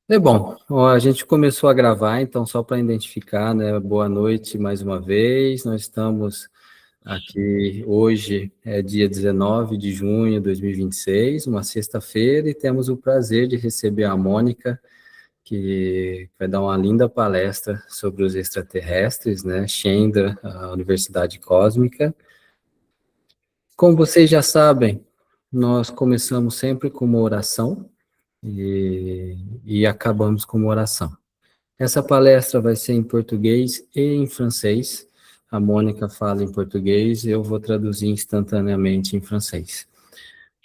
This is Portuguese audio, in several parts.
É bom, ó, a gente começou a gravar, então só para identificar, né? Boa noite mais uma vez. Nós estamos aqui hoje, é dia 19 de junho de 2026, uma sexta-feira, e temos o prazer de receber a Mônica, que vai dar uma linda palestra sobre os extraterrestres, né? Chandra, a Universidade Cósmica. Como vocês já sabem, nós começamos sempre com uma oração e acabamos com uma oração. Essa palestra vai ser em português e em francês. A Mônica fala em português e eu vou traduzir instantaneamente em francês.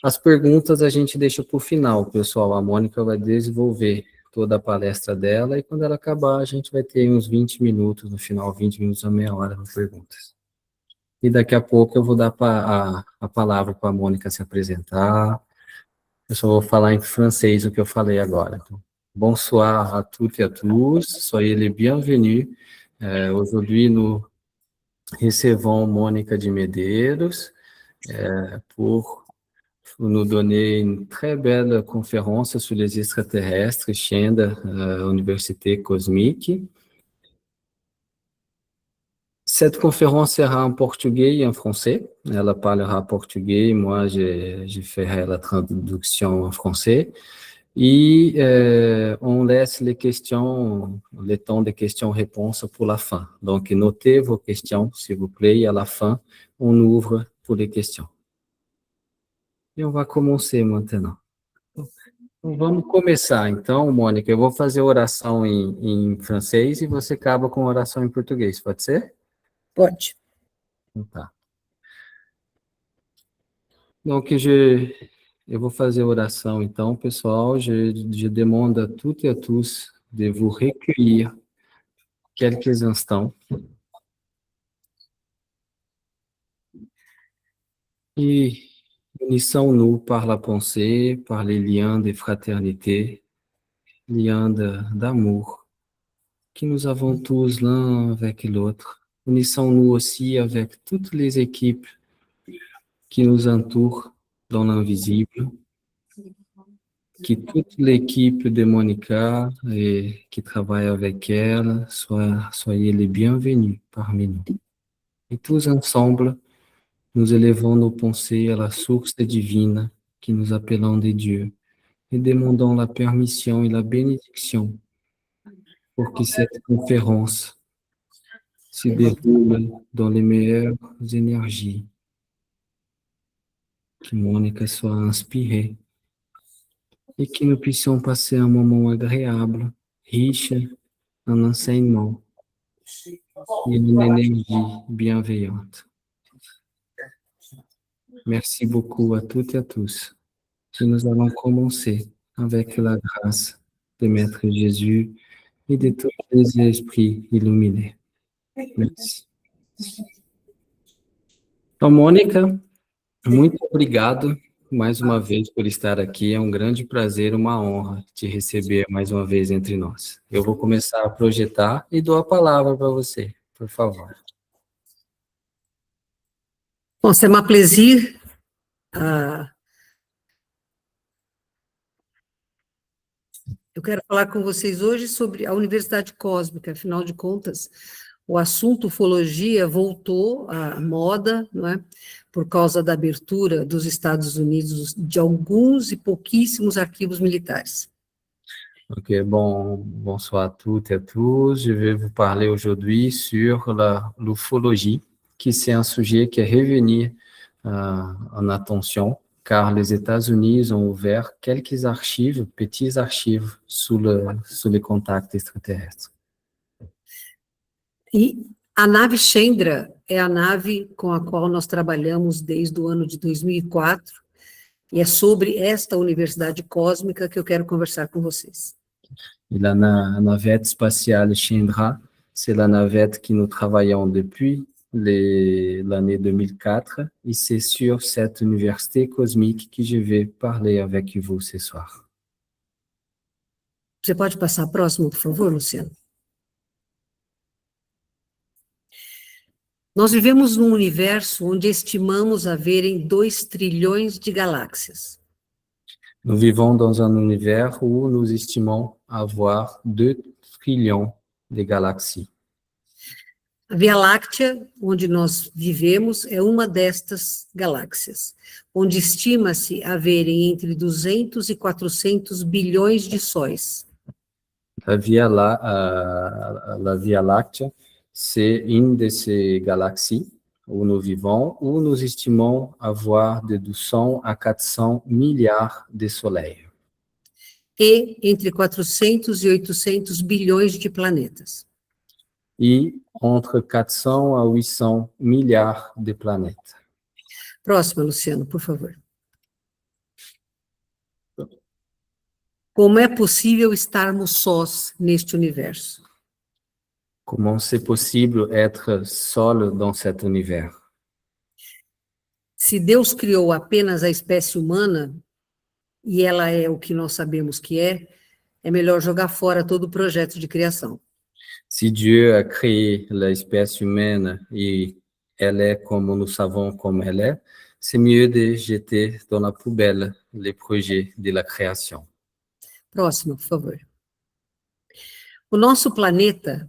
As perguntas a gente deixa para o final, pessoal. A Mônica vai desenvolver toda a palestra dela e quando ela acabar, a gente vai ter uns 20 minutos, no final, 20 minutos a meia hora de perguntas. E daqui a pouco eu vou dar a palavra para a Mônica se apresentar. Eu só vou falar em francês o que eu falei agora. Então, bonsoir à toutes et à tous, soyez les bienvenus. Aujourd'hui, nous recevons Mônica de Medeiros pour nous donner une très belle conférence sur les extraterrestres, Chandra, Université Cosmique. Cette conférence sera en portugais et en français. Elle parlera portugais, moi je ferai la traduction en français. Et on laisse les questions, le temps de questions-réponses pour la fin. Donc, notez vos questions, s'il vous plaît, et à la fin, on ouvre pour les questions. E on va commencer maintenant. Então, vamos começar, então, Mônica. Eu vou fazer oração em francês e você acaba com oração em português, pode ser? Pode. Então, tá. Donc, eu vou fazer oração, então, pessoal. Je demande à toutes et à tous de vous recueillir quelques instants. Et unissons-nous par la pensée, par les liens de fraternité, liens d'amour que nous avons tous l'un avec l'autre. Unissons-nous aussi avec toutes les équipes qui nous entourent dans l'invisible, que toute l'équipe de Monica et qui travaille avec elle, soyez les bienvenus parmi nous. Et tous ensemble, nous élevons nos pensées à la source divine que nous appelons de Dieu et demandons la permission et la bénédiction pour que cette conférence se déroule dans les meilleures énergies, que Mônica soit inspirée et que nous puissions passer un moment agréable, riche en enseignement et une énergie bienveillante. Merci beaucoup à toutes et à tous. Et nous allons commencer avec la grâce de Maître Jésus e de tous les esprits illuminés. Merci. Então, Mônica, muito obrigado mais uma vez por estar aqui. É um grande prazer, uma honra te receber mais uma vez entre nós. Eu vou começar a projetar e dou a palavra para você, por favor. Bom, c'est un plaisir. Eu quero falar com vocês hoje sobre a Universidade Cósmica. Afinal de contas, o assunto ufologia voltou à moda, não é? Por causa da abertura dos Estados Unidos de alguns e pouquíssimos arquivos militares. Ok, bonsoir à toutes et à tous. Je vais vous parler aujourd'hui sur l'ufologie, qui c'est un sujet qui est revenu en attention, car les États-Unis ont ouvert quelques archives, petits archives, sous les contacts extraterrestres. E a nave Chandra é a nave com a qual nós trabalhamos desde o ano de 2004, e é sobre esta universidade cósmica que eu quero conversar com vocês. Et la navette spatiale Chandra, c'est la navette que nous travaillons depuis l'année 2004, et c'est sur cette université cosmique que je vais parler avec vous ce soir. Você pode passar a próxima, por favor, Luciano? Nós vivemos num universo onde estimamos haverem 2 trilhões de galáxias. Nous vivons dans un univers où nous estimons avoir 2 trilhões de galaxies. A Via Láctea, onde nós vivemos, é uma destas galáxias, onde estima-se haverem entre 200 e 400 bilhões de sóis. La Via Láctea, c'est une de ces galaxies où nous vivons, où nous estimons avoir de 200 à 400 milliards de soleils. E entre 400 e 800 bilhões de planetas. E entre 400 a 800 milliards de planètes. Próxima, Luciano, por favor. Como é possível estarmos sós neste universo? Comment c'est possible être seul dans cet univers? Se Deus criou apenas a espécie humana, e ela é o que nós sabemos que é melhor jogar fora todo o projeto de criação. Si Dieu a créé l'espèce humaine et elle est comme nous savons comme elle est, c'est mieux de jeter dans la poubelle les projets de la création. Próximo, por favor. O nosso planeta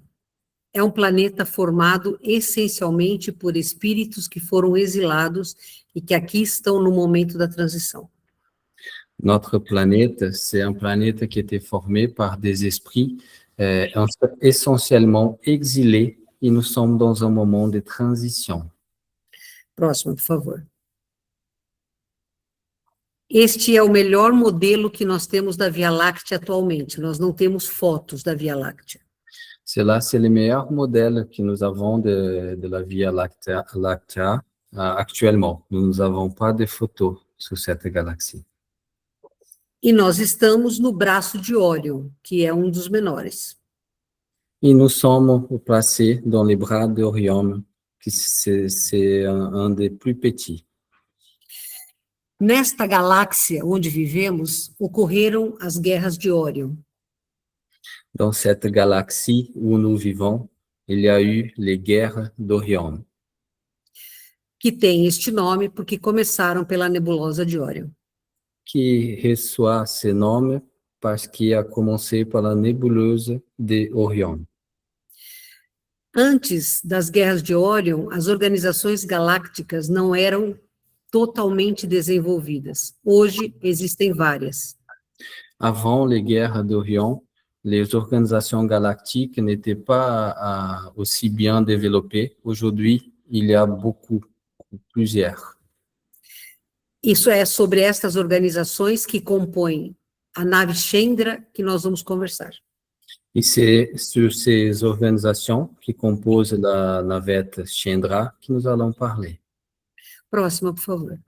é um planeta formado essencialmente por espíritos que foram exilados e que aqui estão no momento da transição. Notre planète, c'est un planète qui a été formé par des esprits essentiellement exilés et nous sommes dans un moment de transition. Próximo, por favor. Este é o melhor modelo que nós temos da Via Láctea atualmente. Nós não temos fotos da Via Láctea. Cela, c'est le meilleur modèle que nous avons de la Via Láctea actuellement. Nous n'avons pas de photos sur cette galaxie. E nós estamos no braço de Órion, que é um dos menores. Et nous sommes placés dans les bras d'Orion, qui c'est un des plus petits. Nesta galáxia onde vivemos, ocorreram as guerras de Órion. Dans cette galaxie où nous vivons, il y a eu les guerres d'Orion. Que tem este nome porque começaram pela nebulosa de Órion. Qui reçoit ce nom parce qu'il a commencé par la nébuleuse de Orion. Antes das guerras de Órion, as organizações galácticas não eram totalmente desenvolvidas. Hoje existem várias. Avant les guerres d'Orion, les organisations galactiques n'étaient pas aussi bien développées. Aujourd'hui, il y a plusieurs. Isso é sobre estas organizações que compõem a nave Chandra que nós vamos conversar. Et c'est sur ces organisations qui composent la navette Chandra que nous allons parler. Próxima, por favor.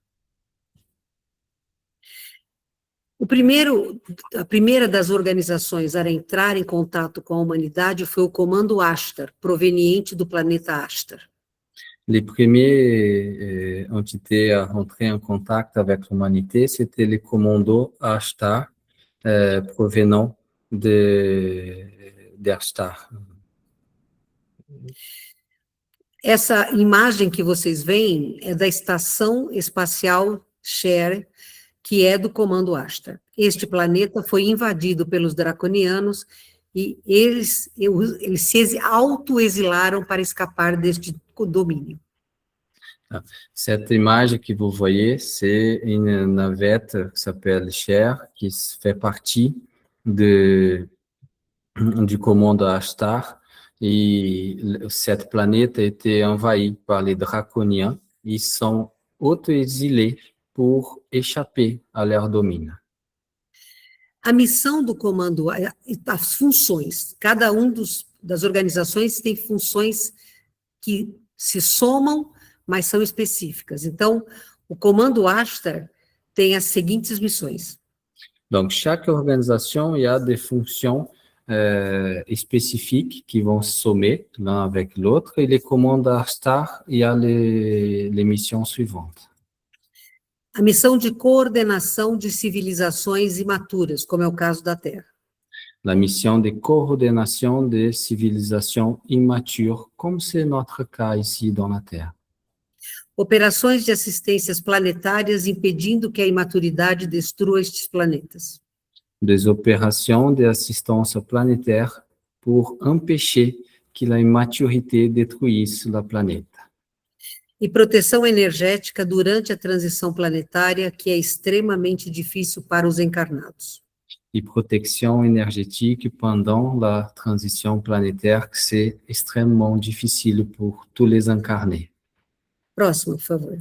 A primeira das organizações a entrar em contato com a humanidade foi o Comando Ashtar, proveniente do planeta Ashtar. Les premières entités à rentrer en contact avec l'humanité, c'était les commandos Ashtar, provenant de Ashtar. Essa imagem que vocês veem é da Estação Espacial Cher, que é do Comando Ashtar. Este planeta foi invadido pelos draconianos e eles se autoexilaram para escapar deste domínio. Cette image que vous voyez, c'est une navette qui s'appelle Cher, qui fait partie du commando Ashtar. Et cette planète a été envahie par les draconiens. Ils sont auto-exilés pour échapper à leur domínio. A missão do comando, as funções, cada das organizações tem funções que se somam, mas são específicas. Então, o Comando Ashtar tem as seguintes missões. Donc, chaque organisation, il y a des fonctions spécifiques qui vont se sommer l'un avec l'autre. Et les commandes Ashtar, il y a les missions suivantes. A missão de coordenação de civilizações imaturas, como é o caso da Terra. La mission de coordination des civilisations immatures, comme c'est notre cas ici dans la Terre. Operações de assistências planetárias impedindo que a imaturidade destrua estes planetas. des opérations d'assistance planétaire pour empêcher que la immaturité détruise la planète. E proteção energética durante a transição planetária, que é extremamente difícil para os encarnados. Et protection énergétique pendant la transition planétaire, que c'est extrêmement difficile pour tous les incarnés. Próximo, por favor.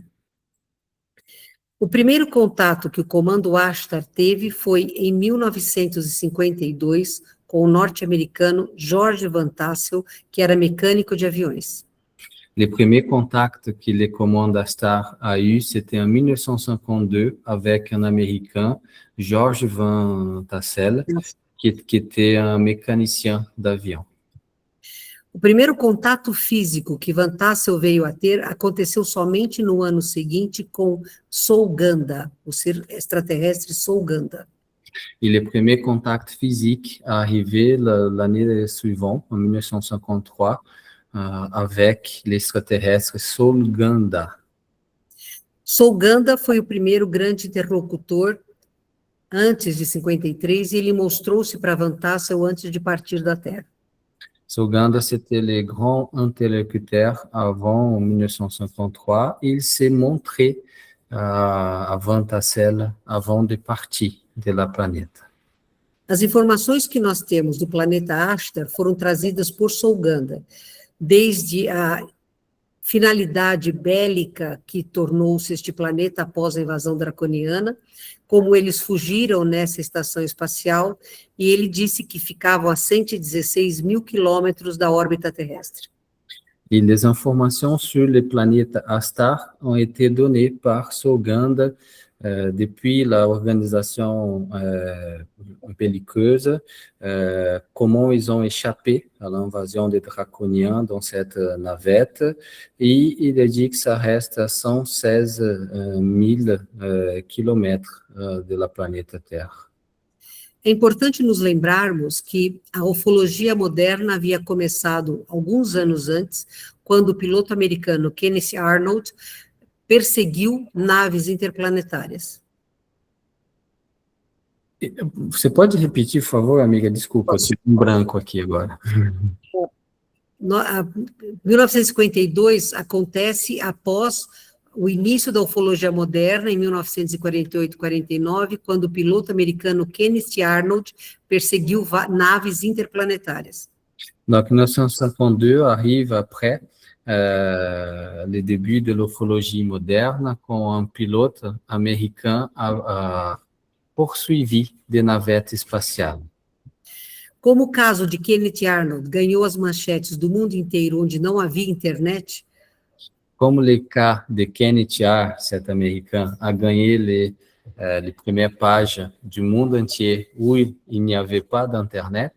O primeiro contato que o Comando Ashtar teve foi em 1952 com o norte-americano George Van Tassel, que era mecânico de aviões. Les premiers contacts que le commande Ashtar a eu, c'était en 1952 avec un Américain, George Van Tassel, qui était un mécanicien d'avion. O primeiro contato físico que Van Tassel veio a ter aconteceu somente no ano seguinte com Souganda, o ser extraterrestre Souganda. Et le premier contact physique a arrivé l'année suivante, en 1953, avec l'extraterrestre Souganda. Souganda foi o primeiro grande interlocutor antes de 53 e ele mostrou-se para Van Tassel antes de partir da Terra. Souganda, c'était le grand interlocuteur avant, en 1953. Il s'est montré à Van Tassel avant de partir de la planète. As informações que nós temos do planeta Ashtar foram trazidas por Souganda, desde a finalidade bélica que tornou-se este planeta após a invasão draconiana, como eles fugiram nessa estação espacial, e ele disse que ficavam a 116 mil quilômetros da órbita terrestre. Et les informations sur les planètes Ashtar ont été données par Souganda depuis l'organisation belliqueuse, comment ils ont échappé à l'invasion des Draconiens dans cette navette, et il a dit que ça reste à 116 000 kilomètres de la planète Terre. É importante nos lembrarmos que a ufologia moderna havia começado alguns anos antes, quando o piloto americano Kenneth Arnold perseguiu naves interplanetárias. Você pode repetir, por favor, amiga? Desculpa, eu tive um branco aqui agora. 1952 acontece após o início da ufologia moderna, em 1948-49, quando o piloto americano Kenneth Arnold perseguiu naves interplanetárias. Donc, 1952 arrive après le début de l'ufologie moderne, quand un pilote américain a poursuivi des navettes spatiales. Como o caso de Kenneth Arnold ganhou as manchetes do mundo inteiro, onde não havia internet, Comme le cas de Kenneth Arnold, cet américain, a gagné les premières pages du monde entier où il n'y avait pas d'internet,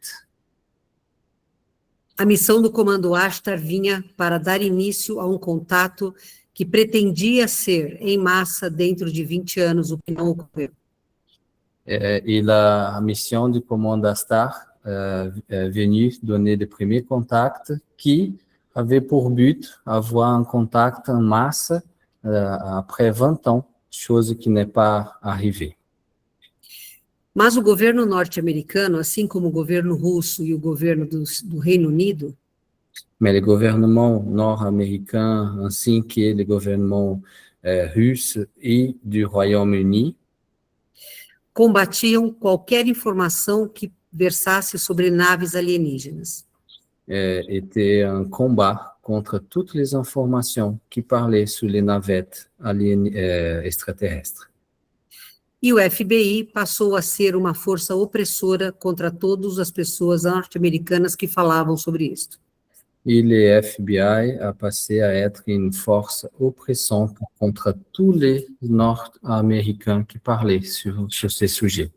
a missão do Comando Ashtar vinha para dar início a um contato que pretendia ser em massa dentro de 20 anos, o que não ocorreu. Et la mission du commande Ashtar est venue donner les premiers contacts qui avaient pour but d'avoir un contact en masse après 20 ans, chose qui n'est pas arrivée. Mas o governo norte-americano, assim como o governo russo e o governo do Reino Unido, Mais le gouvernement nord-américain ainsi que le gouvernement russe et du Royaume-Uni combatiam qualquer informação que versasse sobre naves alienígenas. était un combat contre toutes les informations qui parlaient sur les navettes extraterrestres. E o FBI passou a ser uma força opressora contra todas as pessoas norte-americanas que falavam sobre isso. Et le FBI a passé à être une force oppressante contre tous les Nord-Américains qui parlaient sur ces sujets.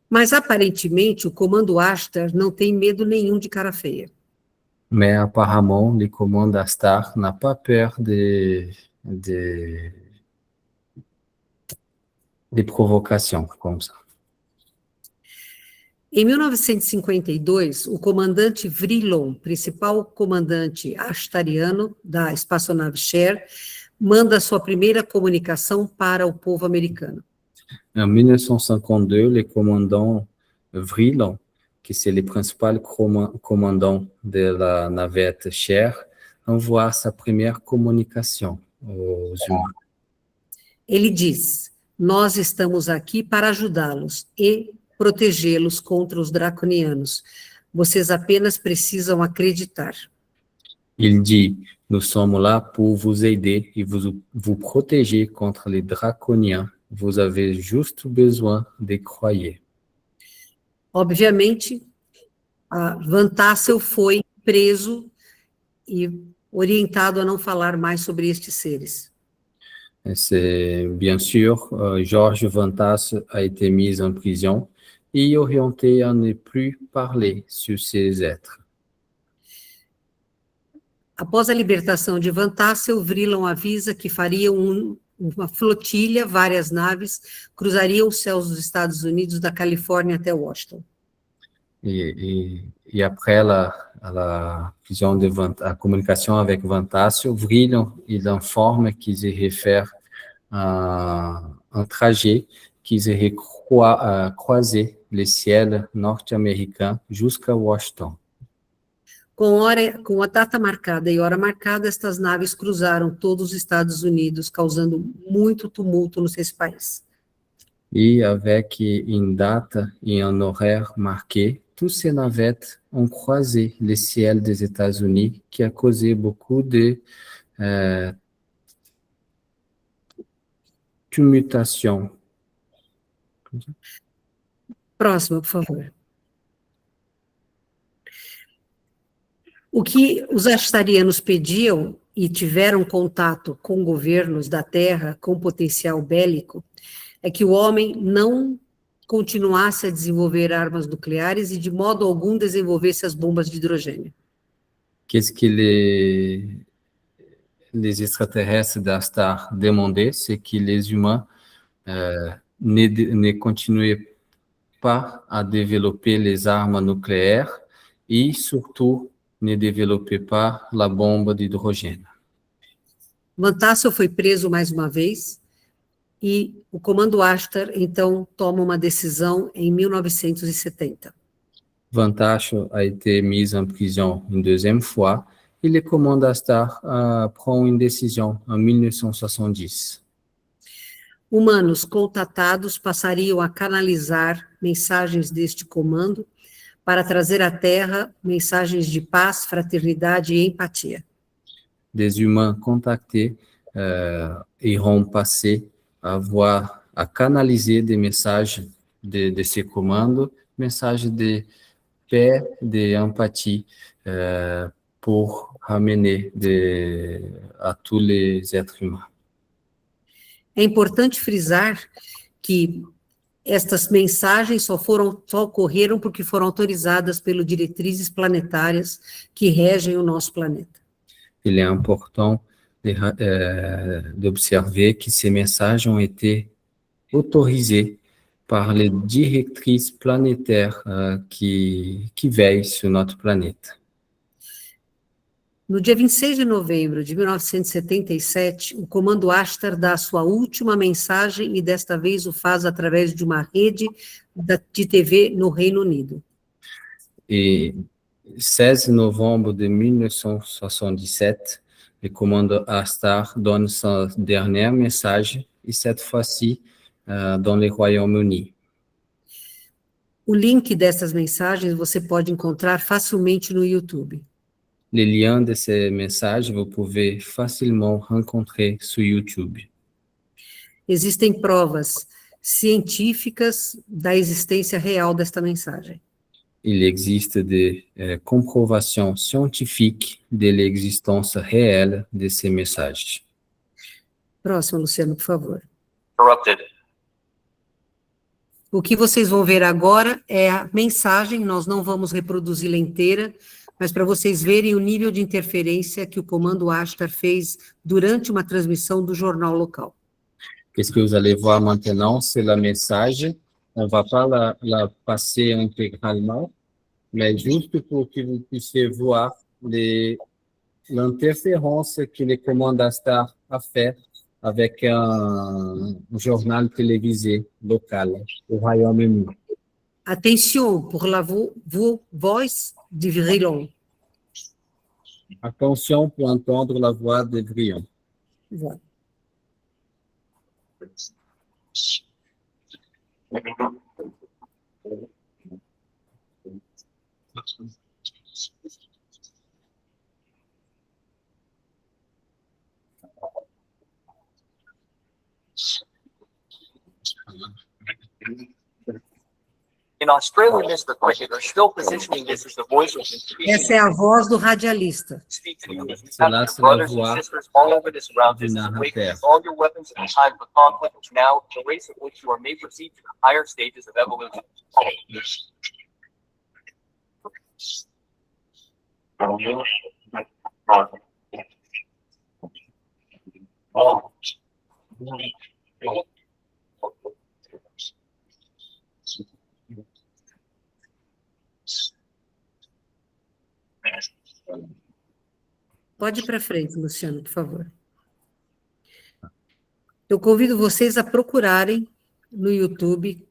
Mas, aparentemente, o Comando Ashtar não tem medo nenhum de cara feia. Mais apparemment, le commande Ashtar n'a pas peur des provocations comme ça. Em 1952, o comandante Vrilon, principal comandante ashtariano da espaçonave Cher, manda sua primeira comunicação para o povo americano. En 1952, le commandant Vrillon, que c'est le principal commandant de la navette Cher, envoie sa première communication aux humains. Ele diz: nós estamos aqui para ajudá-los e protegê-los contra os draconianos. Vocês apenas precisam acreditar. Il dit, nous sommes là pour vous aider et vous protéger contre les draconiens. Vous avez juste besoin de croire. Obviamente, Van Tassel foi preso e orientado a não falar mais sobre estes seres. C'est bien sûr, Georges Van Tassel a été mis en prison et orienté à ne plus parler sur ces êtres. Após a libertação de Van Tassel, Vrillon avisa que faria uma flotilha, várias naves, cruzariam os céus dos Estados Unidos, da Califórnia até Washington. Et après la prison la communication avec Van Tassel, Vrillon, il informe qu'ils iraient faire un trajet, qu'ils iraient croiser les ciels nord-américains jusqu'à Washington. Com a data marcada e hora marcada, estas naves cruzaram todos os Estados Unidos, causando muito tumulto nesse país. Et avec une date et un horaire marqué, tous ces navettes ont croisé les ciels des États-Unis, qui a causé beaucoup de tumultuations. Próxima, por favor. O que os astarianos pediam e tiveram contato com governos da Terra com potencial bélico é que o homem não continuasse a desenvolver armas nucleares e de modo algum desenvolvesse as bombas de hidrogênio. Qu'est-ce que les extraterrestres d'Astar demandaient, c'est que les humains ne continuaient pas à développer les armes nucléaires et surtout ne développaient pas la bombe d'hydrogène. Van Tassel foi preso mais uma vez e o Comando Ashtar, então, toma uma decisão em 1970. Van Tassel a été mis en prison une deuxième fois et le commandant Ashtar prend une décision en 1970. Humanos contatados passariam a canalizar mensagens deste comando para trazer à Terra mensagens de paz, fraternidade e empatia. Des humains contactés iront passer à canaliser des messages de ces commandos, messages de paix, d'empathie, pour ramener à tous les êtres humains. É importante frisar que estas mensagens só ocorreram porque foram autorizadas pelas diretrizes planetárias que regem o nosso planeta. Il est important d'observer que ces messages ont été autorisés par les directrices planétaires qui veillent sur notre planète. No dia 26 de novembro de 1977, o Comando Ashtar dá a sua última mensagem e desta vez o faz através de uma rede de TV no Reino Unido. Et 16 novembre de 1977, le Commando Ashtar donne son dernier message, et cette fois-ci dans le Royaume-Uni. O link dessas mensagens você pode encontrar facilmente no YouTube. Les liens de ces messages, vous pouvez facilement rencontrer sur YouTube. Existem provas científicas da existência real desta mensagem. Il existe des comprobations scientifiques de l'existence réelle de ces messages. Próximo, Luciano, por favor. Corrupted. O que vocês vão ver agora é a mensagem, nós não vamos reproduzi-la inteira, mas para vocês verem o nível de interferência que o Comando Ashtar fez durante uma transmissão do jornal local. Qu'est-ce que vous allez voir maintenant, c'est la message. On ne va pas la passer intégralement, mais juste pour que vous puissiez voir l'interférence que le Commando Ashtar a fait avec un journal télévisé local au Royaume-Uni. Attention pour la voix de Vrillon. Attention pour entendre la voix de Vrillon. Voilà. In Australia, Mr. Cricket are still positioning this as the voice of Essa é a voz do radialista. speak to you as you C'est have là, your c'est la brothers voix and sisters all over this round du distance away narrateur. from all your weapons at the time of conflict. Now, the race at which you are may proceed to higher stages of evolution. Pode ir para frente, Luciano, por favor. Eu convido vocês a procurarem no YouTube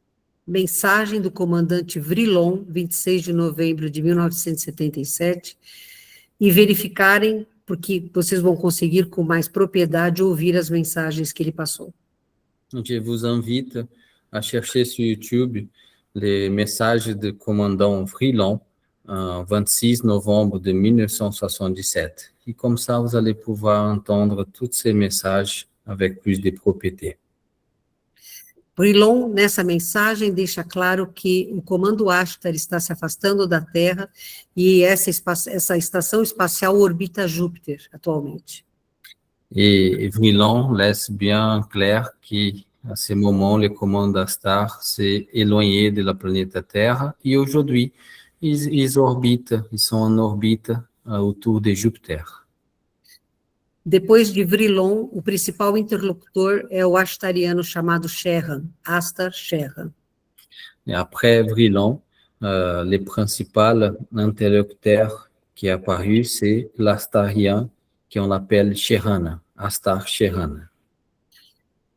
mensagem do comandante Vrillon, 26 de novembro de 1977, e verificarem, porque vocês vão conseguir com mais propriedade ouvir as mensagens que ele passou. Je vous invite à chercher sur YouTube les messages du commandant Vrillon, 26 novembre de 1977. Et comme ça, vous allez pouvoir entendre tous ces messages avec plus de propriété. Vrillon, nessa mensagem, deixa claro que o comando Ashtar está se afastando da Terra e essa estação espacial orbita Júpiter atualmente. Et Vrillon laisse bien clair qu'à ce moment, le commandant Ashtar s'est éloigné de la planète Terre et aujourd'hui, ils orbitent, ils sont en orbite autour de Júpiter. Depois de Vrillon, o principal interlocutor é o ashtariano chamado Sherran, Astar Sherran. Et après Vrillon, le principal interlocuteur qui est apparu, c'est l'astarien qu'on l'appelle Sherran, Astar Sherran.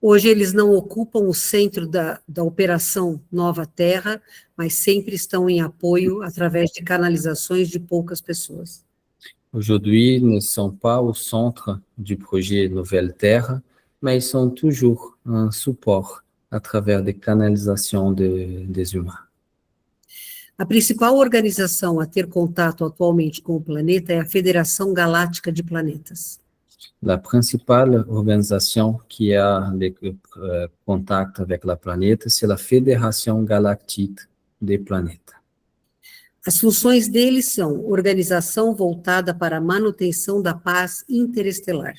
Hoje eles não ocupam o centro da operação Nova Terra, mas sempre estão em apoio através de canalizações de poucas pessoas. Aujourd'hui, ils ne sont pas au centre du projet Nouvelle Terre, mais ils sont toujours un support à travers des canalisations des humains. A principal organização a ter contato atualmente com o planeta é a Federação Galáctica de Planetas. La principale organisation qui a des contacts avec la planète, c'est la Fédération Galactique des Planètes. As funções deles são organização voltada para a manutenção da paz interestelar.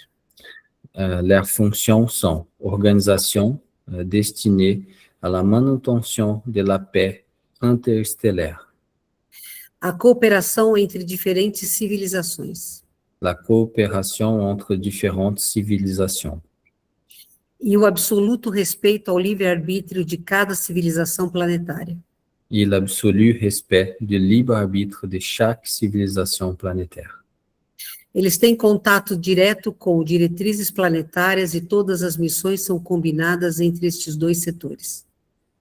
Leurs fonctions sont organisation destinée à la manutention de la paix interstellaire, A cooperação entre diferentes civilizações. la coopération entre différentes civilisations E o absoluto respeito ao livre-arbítrio de cada civilização planetária. et l'absolu respect du libre arbitre de chaque civilisation planétaire. Eles têm contato direto com diretrizes planetárias e todas as missões são combinadas entre estes dois setores.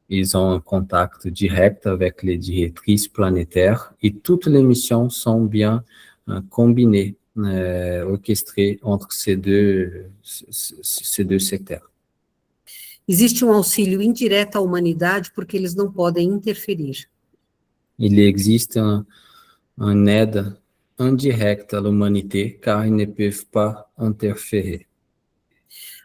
Ils ont un contact direct avec les directrices planétaires et toutes les missions sont bien combinées, orchestrées entre ces deux secteurs. Existe um auxílio indireto à humanidade porque eles não podem interferir. Il existe un aide indirecte à l'humanité car ils ne peuvent pas interférer.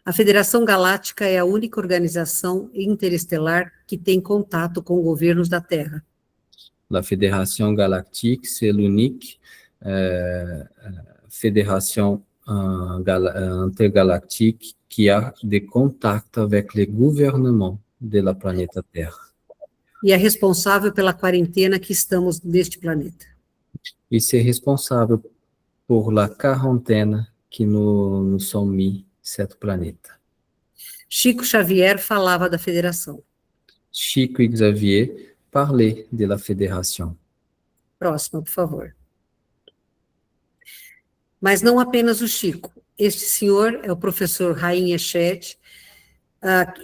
A Federação Galáctica é a única organização interestelar que tem contato com governos da Terra. La Fédération Galactique, c'est l'unique fédération intergalactique qui a des contacts avec les gouvernements de la planète Terre. E é responsável pela quarentena que estamos neste planeta. Et c'est responsable pour la quarantaine qui nous sommes mis cette planète. Chico Xavier falava da federação. Chico e Xavier parlaient de la fédération. Próxima, por favor. Mas não apenas o Chico. Este senhor é o professor Haim Eshed,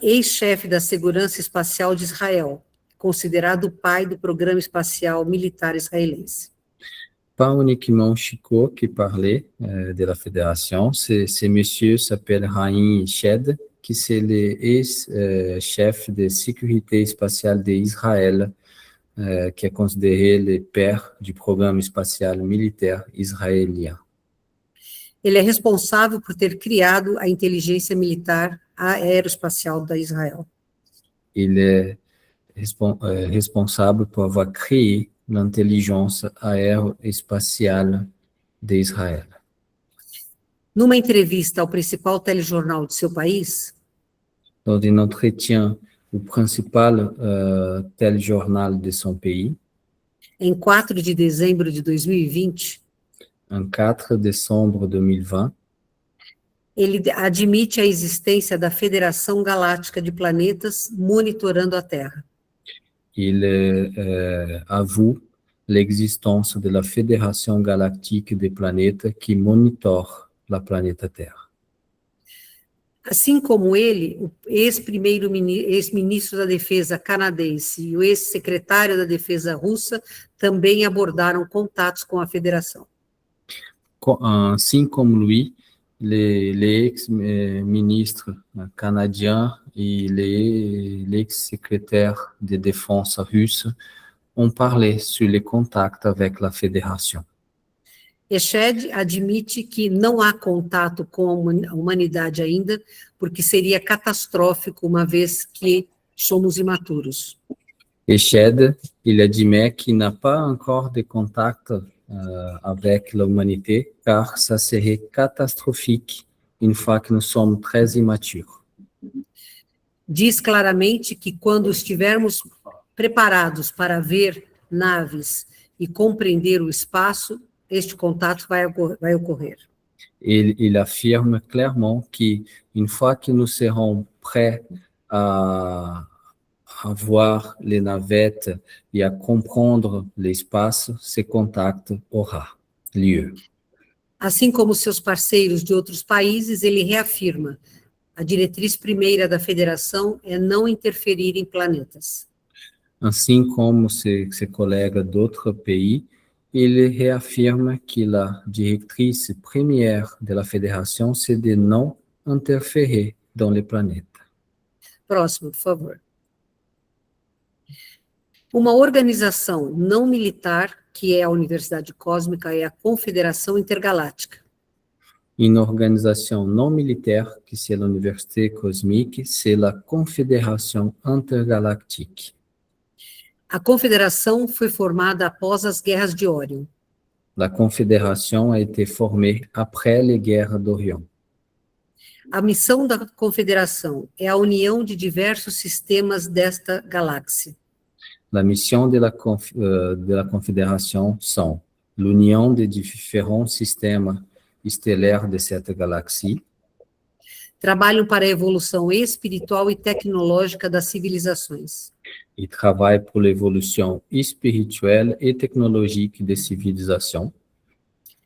ex-chefe da Segurança Espacial de Israel, considerado o pai do programa espacial militar israelense. Pas uniquement Chico qui parlait de la fédération, ce monsieur s'appelle Haim Shed, qui c'est le ex-chef de sécurité spatiale d'Israël, qui est considéré le père du programme spatial militaire israélien. Ele é responsável por ter criado a inteligência militar aeroespacial da Israel. Il est responsable pour avoir créé l'intelligence aérospatiale d'Israël. Numa entrevista ao principal telejornal de seu país, Dans un entretien au principal téléjournal de son pays, em 4 de dezembro de 2020, en 4 décembre 2020, ele admite a existência da Federação Galáctica de Planetas monitorando a Terra. il avoue l'existence de la Fédération galactique des planètes qui monitore la planète Terre. Assim como ele, o ex-ministro da Defesa canadense e o ex-secretário da Defesa russa também abordaram contatos com a Federação. Ainsi comme lui, les ex-ministres canadiens et l'ex-secrétaire de défense russe ont parlé sur les contacts avec la Fédération. Eshed admite que não há contato com a humanidade ainda, porque seria catastrófico uma vez que somos imaturos. Eshed, il admet qu'il n'a pas encore de contact avec l'humanité, car ça serait catastrophique une fois que nous sommes très immatures. Diz claramente que quando estivermos preparados para ver naves e compreender o espaço, este contato vai ocorrer. Il affirme clairement qu'une fois que nous serons prêts à voir les navettes et à comprendre l'espace, ce contact aura lieu. Assim como seus parceiros de outros países, ele reafirma: a diretriz primeira da Federação é não interferir em planetas. Ainsi comme ses collègues d'autres pays, il réaffirme que la directrice première de la Fédération, c'est de non interférer dans les planètes. Próximo, por favor. Uma organização não militar, que é a Universidade Cósmica, é a Confederação Intergaláctica. Une organisation non militaire, qui c'est l'Université cosmique, c'est la Confédération intergalactique. A confederação foi formada após as guerras de Órion. La Confédération a été formée après les guerres d'Orion. A missão da confederação é a união de diversos sistemas desta galáxia. La mission de la Confédération sont l'union des différents systèmes stellaires de cette galaxie, Trabalham para a evolução espiritual e tecnológica das civilizações. et travaillent pour l'évolution spirituelle et technologique des civilisations,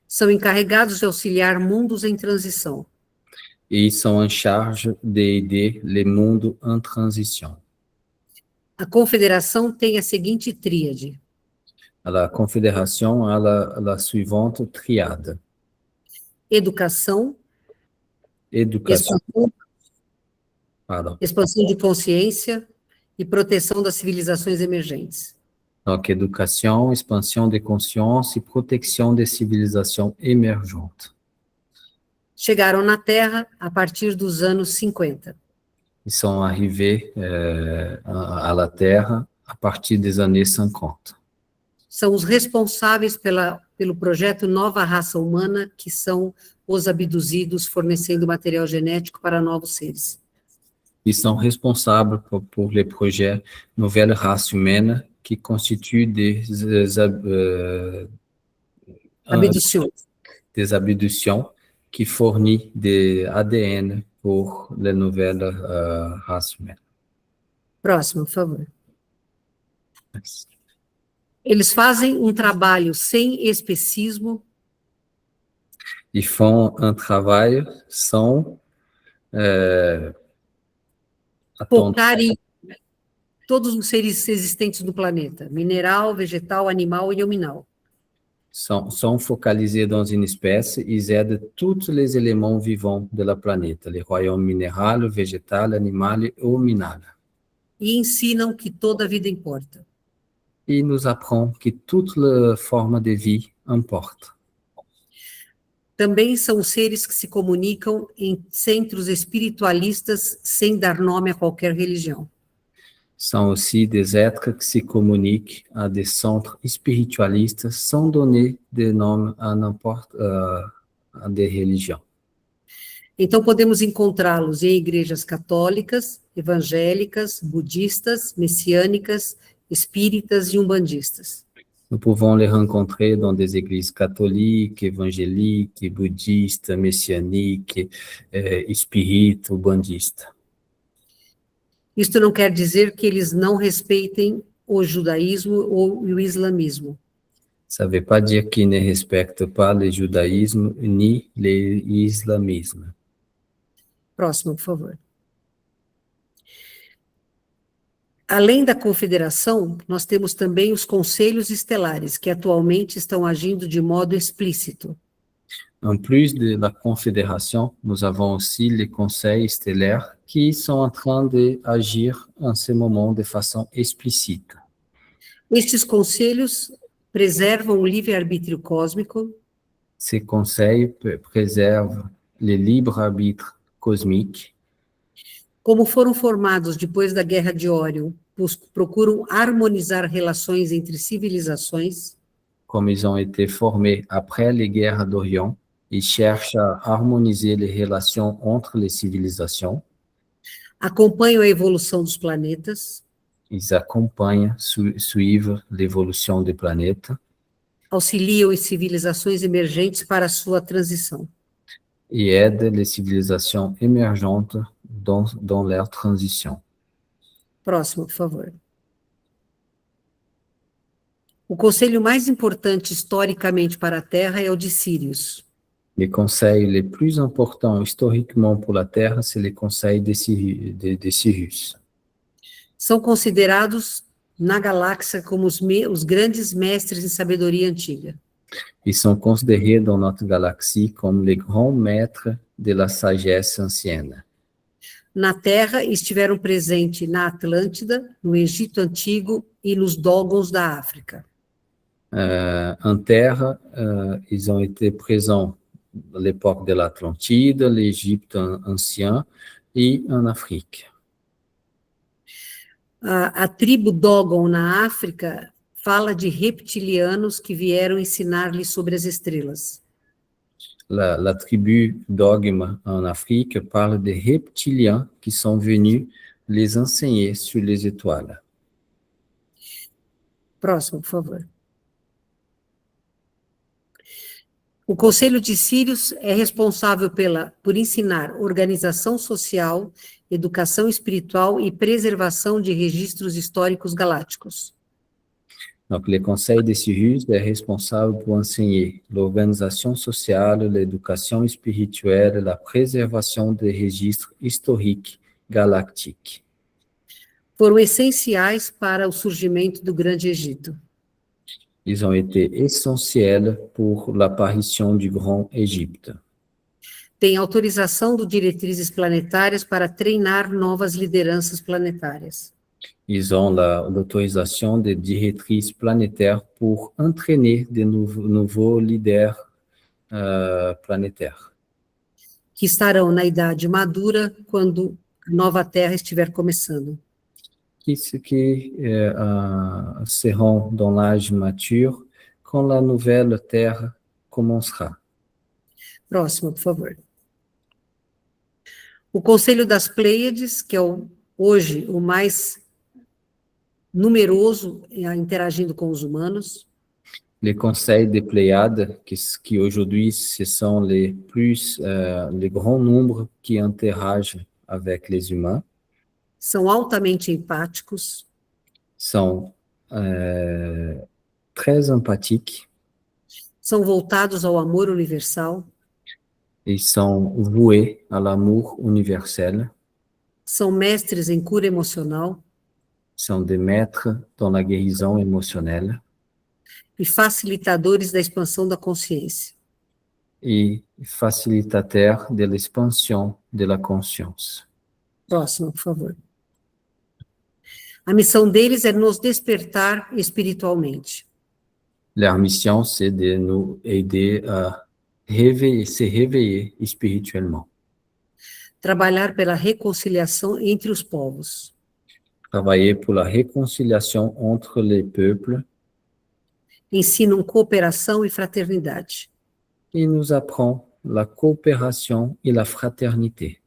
São encarregados de auxiliar mundos em transição. et ils sont en charge d'aider les mondes en transition. A confederação tem a seguinte tríade: La Confédération a la suivante triade: educação, éducation, expansão de consciência e proteção das civilizações emergentes. donc éducation, expansion de conscience et protection des civilisations émergentes. Chegaram na Terra a partir dos anos 50. Ils sont arrivés à la Terre à partir des années 50. São os responsáveis pelo projeto Nova Raça Humana, que são os abduzidos fornecendo material genético para novos seres. Ils sont responsables pour les projets Nouvelle Race Humaine qui constituent des abductions qui fournissent des ADN pour les nouvelles races humaines. Próximo, por favor. Eles fazem um trabalho sem especismo, Ils font un travail sans attendre. todos os seres existentes do planeta, mineral, vegetal, animal e nominal. sont focalisés dans une espèce, ils aident tous les éléments vivants de la planète, les royaumes minéral, végétal, animal et nominal. E ensinam que toda a vida importa. Il nous apprend que toutes les formes de vie importent. Também são seres que se comunicam em centros espiritualistas sem dar nome a qualquer religião. Sont aussi des êtres qui se communiquent à des centres spiritualistes sans donner de nom à n'importe à des religions. Então, podemos encontrá-los em igrejas católicas, evangélicas, budistas, messiânicas, espíritas e umbandistas. Nous pouvons les rencontrer dans des églises catholiques, évangéliques, bouddhistes, messianiques, espírites ou bandistes. Isto não quer dizer que eles não respeitem o judaísmo ou o islamismo. Ça ne veut pas dire qu'ils ne respectent pas le judaïsme ni l'islamisme. Próximo, por favor. Além da confederação, nós temos também os conselhos estelares, que atualmente estão agindo de modo explícito. En plus de la confédération, nous avons aussi les conseils stellaires qui sont en train d'agir en ce moment de façon explicite. Estes conselhos preservam o livre-arbítrio cósmico, Ces conseils préservent le libre arbitre cosmique. como foram formados depois da Guerra de Órion, procuram harmonizar relações entre civilizações, Comme ils ont été formés après les guerres d'Orient, ils cherchent à harmoniser les relations entre les civilisations. acompanham a evolução dos planetas, Ils accompagnent, suivent l'évolution des planètes auxiliam as civilizações emergentes para a sua transição. et aident les civilisations émergentes dans leur transition. Próximo, por favor. O conselho mais importante historicamente para a Terra é o de Sírius. Les conseils les plus importants historiquement pour la Terre, c'est les conseils de Sirius. São considerados na galáxia como os grandes mestres em sabedoria antiga. Ils sont considérés dans notre galaxie comme les grands maîtres de la sagesse ancienne. Na Terra, estiveram presentes na Atlântida, no Egito Antigo e nos Dogons da África. En Terre, ils ont été présents à l'époque de l'Atlantide, l'Égypte ancien et en Afrique. A tribo Dogon na África fala de reptilianos que vieram ensinar-lhe sobre as estrelas. La tribu Dogma en Afrique parle des reptiliens qui sont venus les enseigner sur les étoiles. Próximo, por favor. O Conselho de Sírius é responsável por ensinar organização social, educação espiritual e preservação de registros históricos galácticos. Donc, le Conseil de Sirius est responsable pour enseigner l'organisation sociale, l'éducation spirituelle, la préservation des registres historiques galactiques. Foram essenciais para o surgimento do Grande Egito. Ils ont été essentiels pour l'apparition du Grand Égypte. Tem autorização do diretrizes planetárias para treinar novas lideranças planetárias. Ils ont l'autorisation des directrices planétaires pour entraîner de nouveaux leaders planétaires. Que estarão na idade madura quando a nova Terra estiver começando. Qui seront dans l'âge mature quand la nouvelle Terre commencera. Próximo, por favor. O Conselho das Pleiades, que é hoje o mais numeroso interagindo com os humanos. Les conseils des Pléiades, qui aujourd'hui, ce sont les grands nombres qui interagissent avec les humains. São altamente empáticos. São très empathiques. São voltados ao amor universal. Ils sont voués à l'amour universel. São mestres em cura emocional. sont des maîtres dans la guérison émotionnelle e facilitadores da expansão da consciência. et facilitateurs de l'expansion de la conscience. Próximo, por favor. A missão deles é nos despertar espiritualmente. Leur mission, c'est de nous aider à se réveiller spirituellement, Trabalhar pela reconciliação entre os povos. travailler pour la réconciliation entre les peuples. Ensinam cooperação e fraternidade. Il nous apprend la coopération et la fraternité.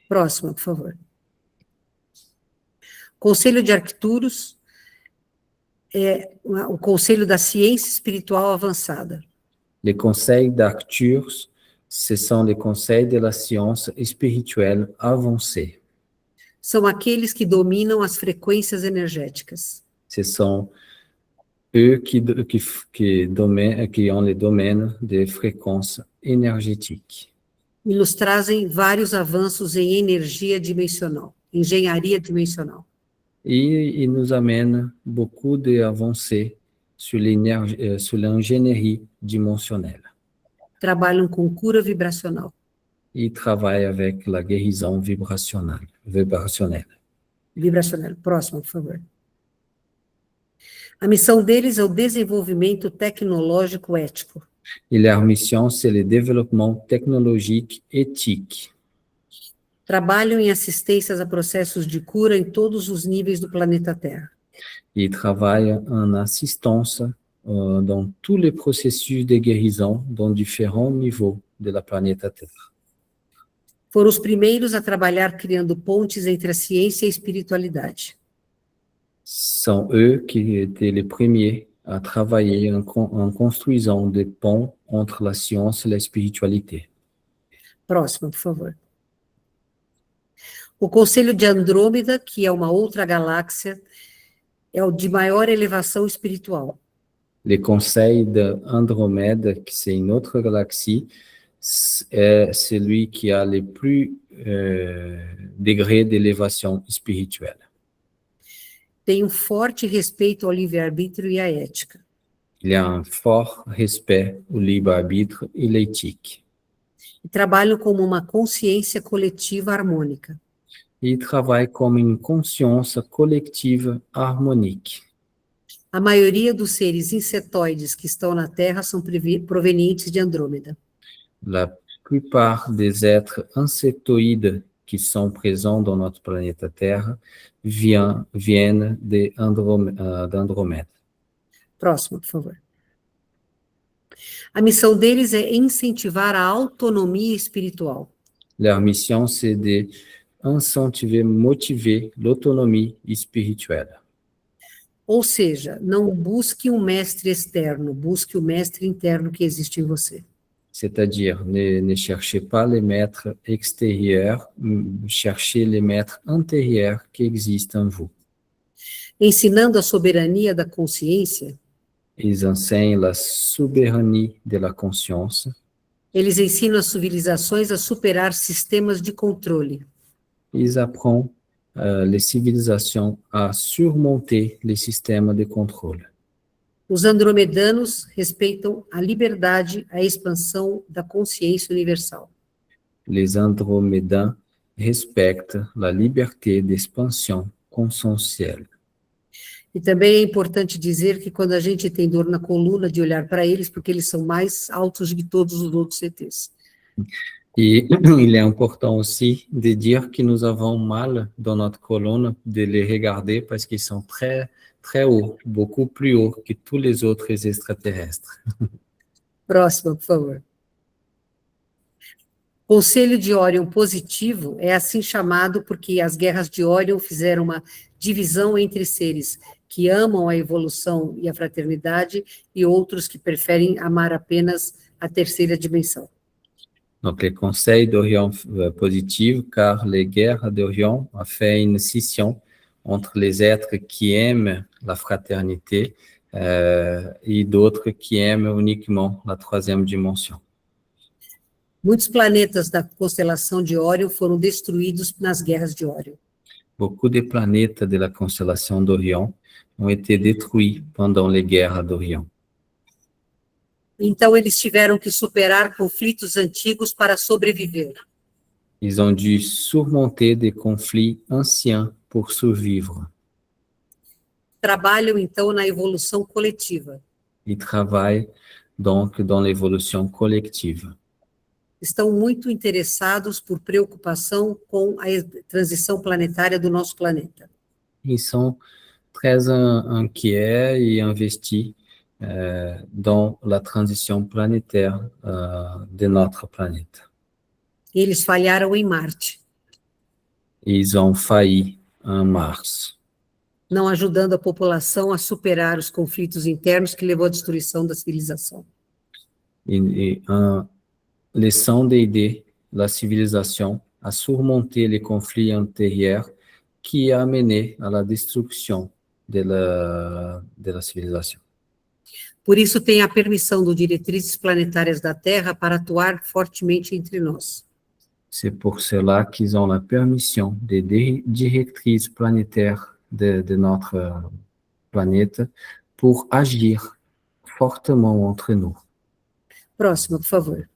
Próximo, por favor. Conselho de Arcturus é o Conselho da Ciência Espiritual Avançada. Les conseils d'Arcturus, ce sont les conseils de la science spirituelle avancée. São aqueles que dominam as frequências energéticas. Ce sont eux qui ont les domaines des fréquences énergétiques. E nos trazem vários avanços em energia dimensional, engenharia dimensional. Et ils nous amènent beaucoup d'avancées sur l'ingénierie dimensionnelle. Trabalham com cura vibracional. Ils travaillent avec la guérison vibrationnelle. Vibracional. Próximo, por favor. A missão deles é o desenvolvimento tecnológico ético. Et leur mission, c'est le développement technologique éthique. Trabalham em assistências a processos de cura em todos os níveis do planeta Terra. Ils travaillent en assistance dans tous les processus de guérison dans différents niveaux de la planète Terre. Foram os primeiros a trabalhar criando pontes entre a ciência e a espiritualidade. Sont eux qui étaient les premiers à travailler en construisant des ponts entre la science et la spiritualité. Próximo, por favor. O Conselho de Andrômeda, que é uma outra galáxia, é o de maior elevação espiritual. Le conseil d'Andromède, qui c'est une autre galaxie, est celui qui a le plus degré d'élévation spirituelle. Tem forte respeito ao livre-arbítrio e à ética. Il y a un fort respect au libre-arbitre et l'éthique. E trabalham como uma consciência coletiva harmônica. Il travaille comme une conscience collective harmonique. A maioria dos seres insetoides que estão na Terra são provenientes de Andrômeda. La plupart des êtres insectoïdes qui sont présents dans notre planète Terre viennent d'Andromède. Próximo, por favor. A missão deles é incentivar a autonomia espiritual. Leur mission, c'est de incentiver, motiver l'autonomie spirituelle. Ou seja, não busque um mestre externo, busque o mestre interno que existe em você. C'est-à-dire, ne cherchez pas les maîtres extérieurs, cherchez les maîtres intérieurs qui existent en vous. Ensinando a soberania da consciência, Ils enseignent la souveraineté de la conscience. eles ensinam as civilizações a superar sistemas de controle. Ils apprennent les civilisations à surmonter les systèmes de contrôle. Os andromedanos respeitam a liberdade, a expansão da consciência universal. Les Andromédains respectent la liberté d'expansion conscientielle. E também é importante dizer que quando a gente tem dor na coluna, de olhar para eles, porque eles são mais altos que todos os outros CTs. Et il est important aussi de dire que nous avons mal dans notre colonne de les regarder parce qu'ils sont très, très hauts, beaucoup plus hauts que tous les autres extraterrestres. Próxima, por favor. Conselho de Órion positivo é assim chamado porque as guerras de Órion fizeram uma divisão entre seres que amam a evolução e a fraternidade e outros que preferem amar apenas a terceira dimensão. Donc, le conseil d'Orion positif, car les guerres d'Orion ont fait une scission entre les êtres qui aiment la fraternité et d'autres qui aiment uniquement la troisième dimension. Muitos planetas da constelação de Órion foram destruídos nas guerras de Órion. Beaucoup de planètes de la constellation d'Orion ont été détruits pendant les guerres d'Orion. Então, eles tiveram que superar conflitos antigos para sobreviver. Ils ont dû surmonter des conflits anciens pour survivre. Trabalham, então, na evolução coletiva. Ils travaillent donc dans l'évolution collective. Estão muito interessados por preocupação com a transição planetária do nosso planeta. Ils sont très inquiets et investis dans la transition planétaire de notre planète. Eles falharam em Marte, Ils ont failli en Mars, não ajudando a população a superar os conflitos internos que levou à destruição da civilização. en laissant d'aider la civilisation à surmonter les conflits antérieurs qui a mené à la destruction de la civilisation. Por isso, tem a permissão do Diretrizes Planetárias da Terra para atuar fortemente entre nós. C'est pour cela qu'ils ont la permission des directrices planétaires de notre planète pour agir fortement entre nous. Próxima, por favor.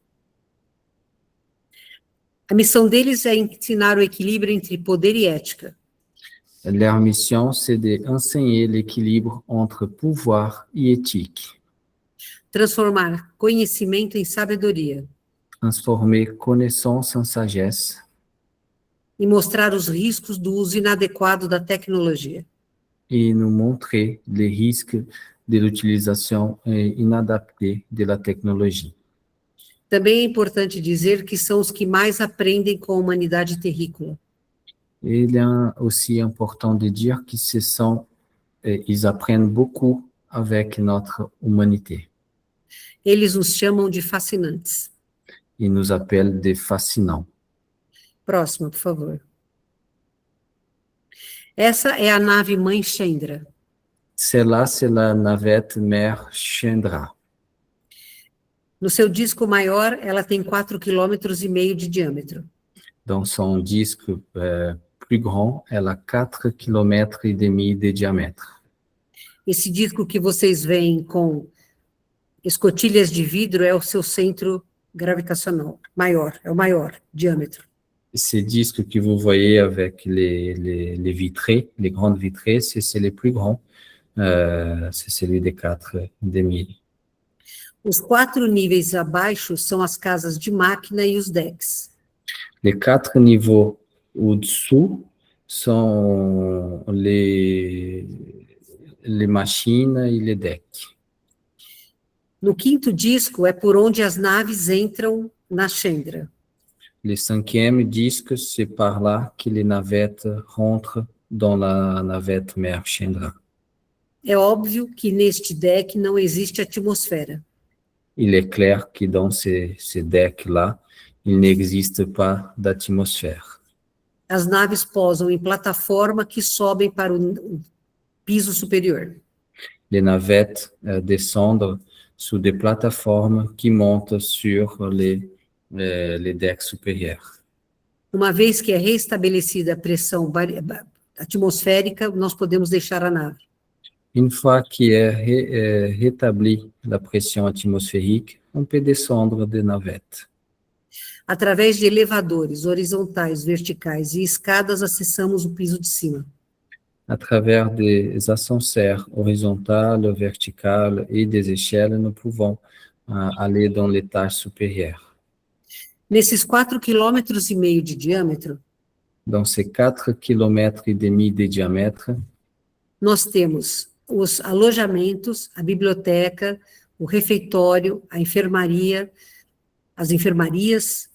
A missão deles é ensinar o equilíbrio entre poder e ética. Leur mission, c'est d'enseigner l'équilibre entre pouvoir et éthique, Transformar conhecimento em sabedoria transformer connaissance en sagesse e mostrar os riscos do uso inadequado da tecnologia. et nous montrer les risques de l'utilisation inadaptée de la technologie. Também é importante dizer que são os que mais aprendem com a humanidade terrícola. Il est aussi important de dire ils apprennent beaucoup avec notre humanité. Eles nos chamam de fascinantes. Ils nous appellent des fascinants. Próxima, por favor. Essa é a nave mãe Chandra. Celle-là, c'est la navette mère Chandra. No seu disco maior, ela tem 4,5 km de diâmetro. Dans son disque plus grand, elle a 4,5 km de diamètre. Esse disco que vocês veem com escotilhas de vidro é o seu centro gravitacional maior, é o maior diâmetro. Ces disques que vous voyez avec les vitrées, les grandes vitrées, c'est les plus grands. C'est celui des 4,5. Os 4 níveis abaixo são as casas de máquina e os decks. Les 4 niveaux au-dessous sont les machines et les decks. No 5º disco é por onde as naves entram na Chandra. Le 5e disque, c'est par là que les navettes rentrent dans la navette mère Chandra. É óbvio que neste deck não existe atmosfera. Il est clair que dans ces decks-là, il n'existe pas d'atmosphère. As naves posam em plataforma que sobem para o piso superior. Les navettes descendent sur des plateformes qui montent sur les decks supérieurs. Uma vez que é restabelecida a pressão atmosférica, nós podemos deixar a nave. Une fois qu'est rétablie la pression atmosphérique, on peut descendre des navettes. Através de elevadores horizontais, verticais e escadas, acessamos o piso de cima. À travers des ascenseurs horizontaux, verticaux et des échelles, nous pouvons aller dans l'étage supérieur. Nesses 4,5 km de diâmetro, Dans ces 4,5 km de diamètre, nós temos os alojamentos, a biblioteca, o refeitório, a enfermaria, as enfermarias,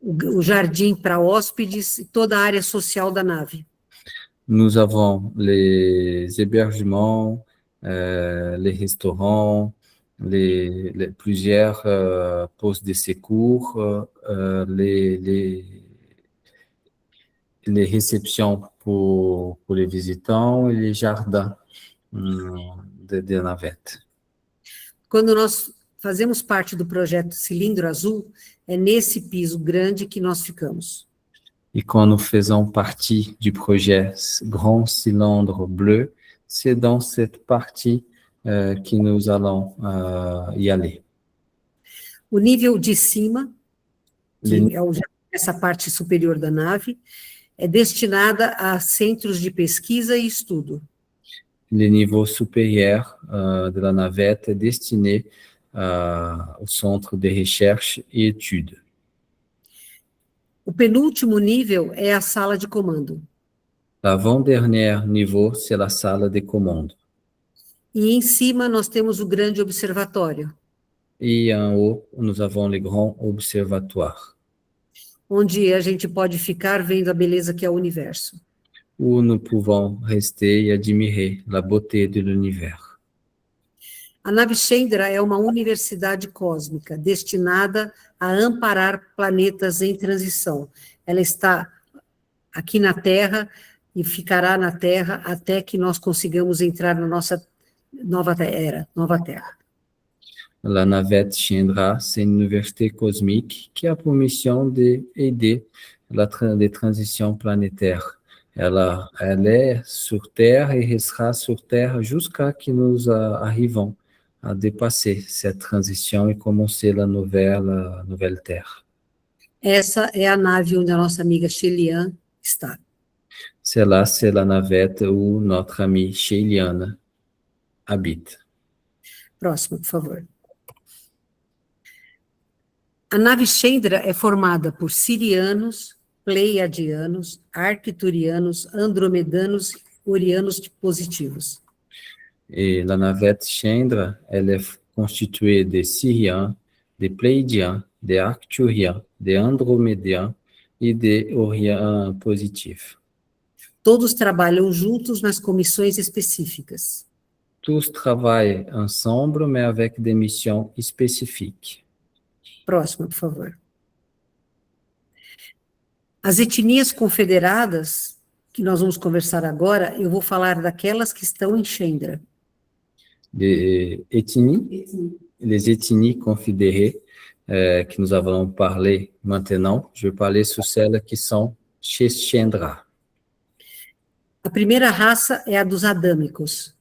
o jardim para hóspedes e toda a área social da nave. nous avons les hébergements, les restaurants, plusieurs postes de secours, les réceptions pour les visitants et les jardins de navettes. Quando nós fazemos parte do projeto Cilindro Azul, é nesse piso grande que nós ficamos. Et quand nous faisons partie du projet Grand Cylindre Bleu, c'est dans cette partie que nous allons y aller. O nível de cima, Les, que é essa parte superior da nave, é destinada a centros de pesquisa e estudo. les niveaux supérieurs de la navette est destiné au centre de recherche et études. O penúltimo nível é a sala de comando. L'avant-dernier niveau, c'est la salle de commande. E em cima nós temos o grande observatório, Et en haut, nous avons les grands observatoires, onde a gente pode ficar vendo a beleza que é o universo. où nous pouvons rester et admirer la beauté de l'univers. A nave Chandra é uma universidade cósmica destinada a amparar planetas em transição. Ela está aqui na Terra e ficará na Terra até que nós consigamos entrar na nossa nova Terra. La navette Chandra, c'est une université cosmique qui a pour mission d'aider les transitions planétaires. Elle est sur Terre et restera sur Terre jusqu'à que nous arrivons à dépasser cette transition et commencer la nouvelle Terre. Essa é a nave onde a nossa amiga Shelian está. Celle-là, c'est la navette où notre amie Sheiliana habite. Próximo, por favor. A nave Chandra é formada por sirianos, pleiadianos, arcturianos, andromedanos, orianos positivos. Et la navette Chandra, elle est constituée des Syriens, des Pléiadiens, des Arcturiens, des Andromédiens et des Oriens positifs. Todos trabalham juntos nas comissões específicas. Tous travaillent ensemble, mais avec des missions spécifiques. Próximo, por favor. As etnias confederadas, que nós vamos conversar agora, eu vou falar daquelas que estão em Chandra. Les ethnies confédérées que nous allons parler maintenant, je vais parler sur celles qui sont chez Chandra. A primeira raça é a dos adâmicos.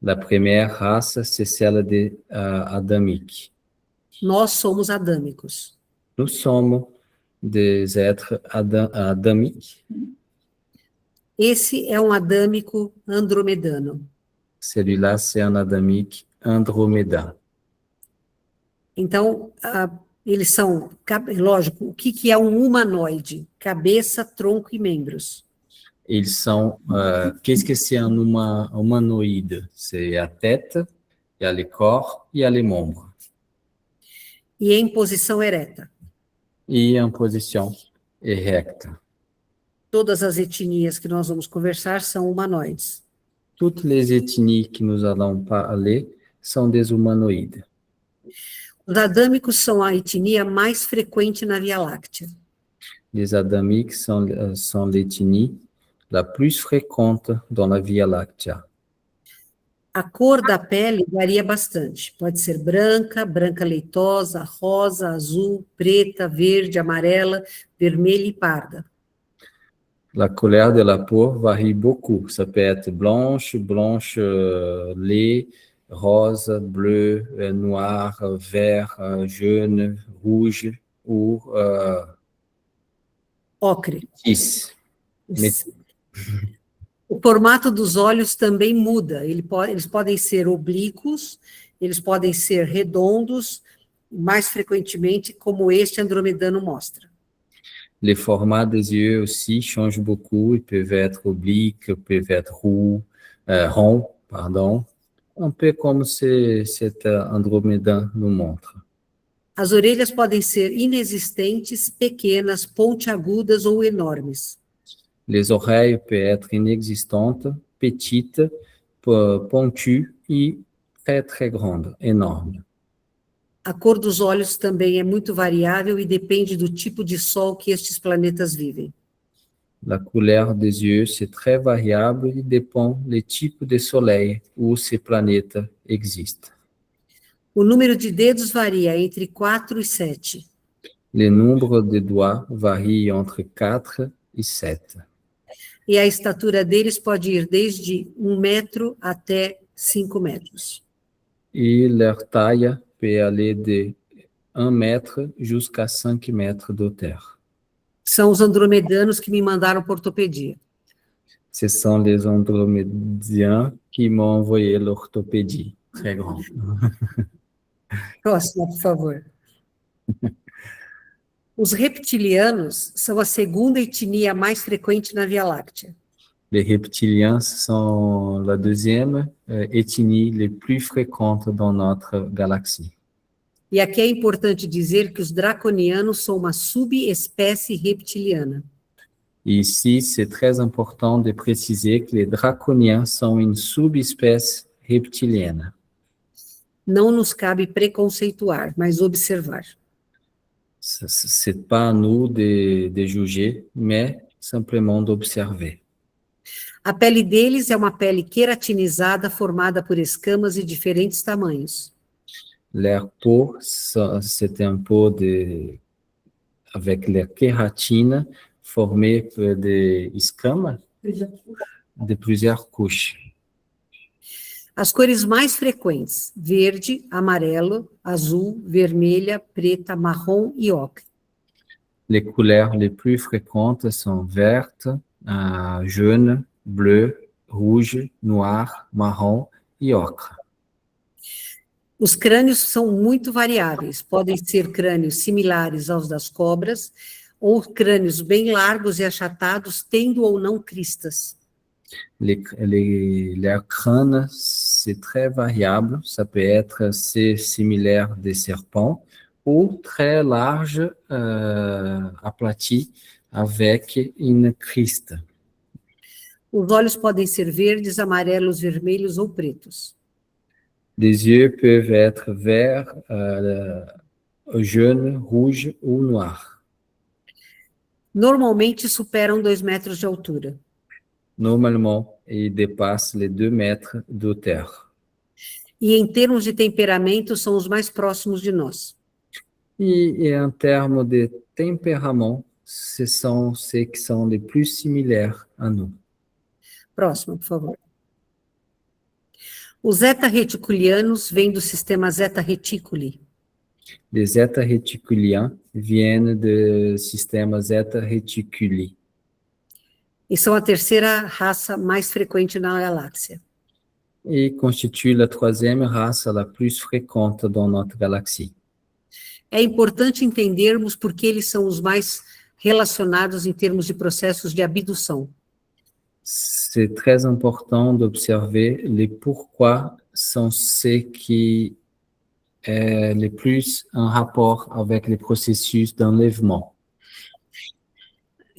La première race, c'est celle des adamiques. Nós somos adâmicos. Nous sommes des êtres adamiques. Esse é um adâmico andromedano. Celui-là, c'est un adamique andromédan. Então, eles são, lógico, o que é um humanoide? Cabeça, tronco e membros. Ils sont, qu'est-ce que c'est un humanoïde? C'est la tête, il y a les corps, il y a les membres. E em posição ereta. E en position érecte. Todas as etnias que nós vamos conversar são humanoides. Toutes les ethnies que nous allons parler sont des humanoïdes. Os adâmicos são a etnia mais frequente na Via Láctea. Les adamiques sont l'ethnie la plus fréquente dans la Via Láctea. A cor da pele varia bastante. Pode ser branca, branca leitosa, rosa, azul, preta, verde, amarela, vermelha e parda. La couleur de la peau varie beaucoup. Ça peut être blanche, lait, rose, bleu, noir, vert, jaune, rouge ou Ocre. métis. O formato dos olhos também muda. Eles podem ser oblíquos, eles podem ser redondos, mais frequentemente, como este andromedano mostra. Les formats des yeux aussi changent beaucoup. Ils peuvent être obliques, peuvent être ronds, un peu comme cet andromédan nous montre. As orelhas podem ser inexistentes, pequenas, pontiagudas ou enormes. Les oreilles peuvent être inexistantes, petites, pointues et très, très grandes, énormes. A cor dos olhos também é muito variável e depende do tipo de sol que estes planetas vivem. La couleur des yeux, c'est très variable et dépend du type de soleil où ces planètes existent. O número de dedos varia entre 4 e 7. Le nombre de doigts varie entre 4 E a estatura deles pode ir desde 1 metro até 5 metros. Et leur taille peut aller de 1 mètre jusqu'à 5 mètres de hauteur. São os andromedanos que me mandaram para ortopedia. Ce sont les andromédiens qui m'ont envoyé l'orthopédie. Très grand. Próxima, por favor. Os reptilianos são a segunda etnia mais frequente na Via Láctea. Les reptiliens sont la deuxième ethnie les plus fréquente dans notre galaxie. E aqui é importante dizer que os draconianos são uma subespécie reptiliana. Et ici, c'est très important de préciser que les draconiens sont une subespèce reptilienne. Não nos cabe preconceituar, mas observar. C'est pas à nous de juger, mais simplement d'observer. A pele deles é uma pele queratinizada formada por escamas de diferentes tamanhos. Leur peau, c'est un peau avec la kératine formée de escamas de plusieurs couches. As cores mais frequentes: verde, amarelo, azul, vermelha, preta, marrom e ocre. Les couleurs les plus fréquentes sont verte, jaune, bleu, rouge, noir, marrom e ocre. Os crânios são muito variáveis. Podem ser crânios similares aos das cobras ou crânios bem largos e achatados, tendo ou não cristas. Leur crâne, c'est très variable. Ça peut être assez similaire des serpents ou très large, aplati, avec une criste. Os olhos podem ser verdes, amarelos, vermelhos ou pretos. Les yeux peuvent être verts, jaunes, rouges ou noirs. Normalmente superam 2 metros de altura. Normalement, ils dépassent les 2 mètres de hauteur. E em termos de temperamento, são os mais próximos de nós. Et en termes de tempérament, ce sont ceux qui sont les plus similaires à nous. Próximo, por favor. Os zeta-reticulianos vêm do sistema Zeta Reticuli. Les Zeta Reticuliens viennent du système Zeta Reticuli. E são a terceira raça mais frequente na galáxia. Et constituent la troisième race la plus fréquente dans notre galaxie. É importante entendermos por que eles são os mais relacionados em termos de processos de abdução. C'est très important d'observer les pourquoi sont ceux qui est le plus en rapport avec les processus d'enlèvement.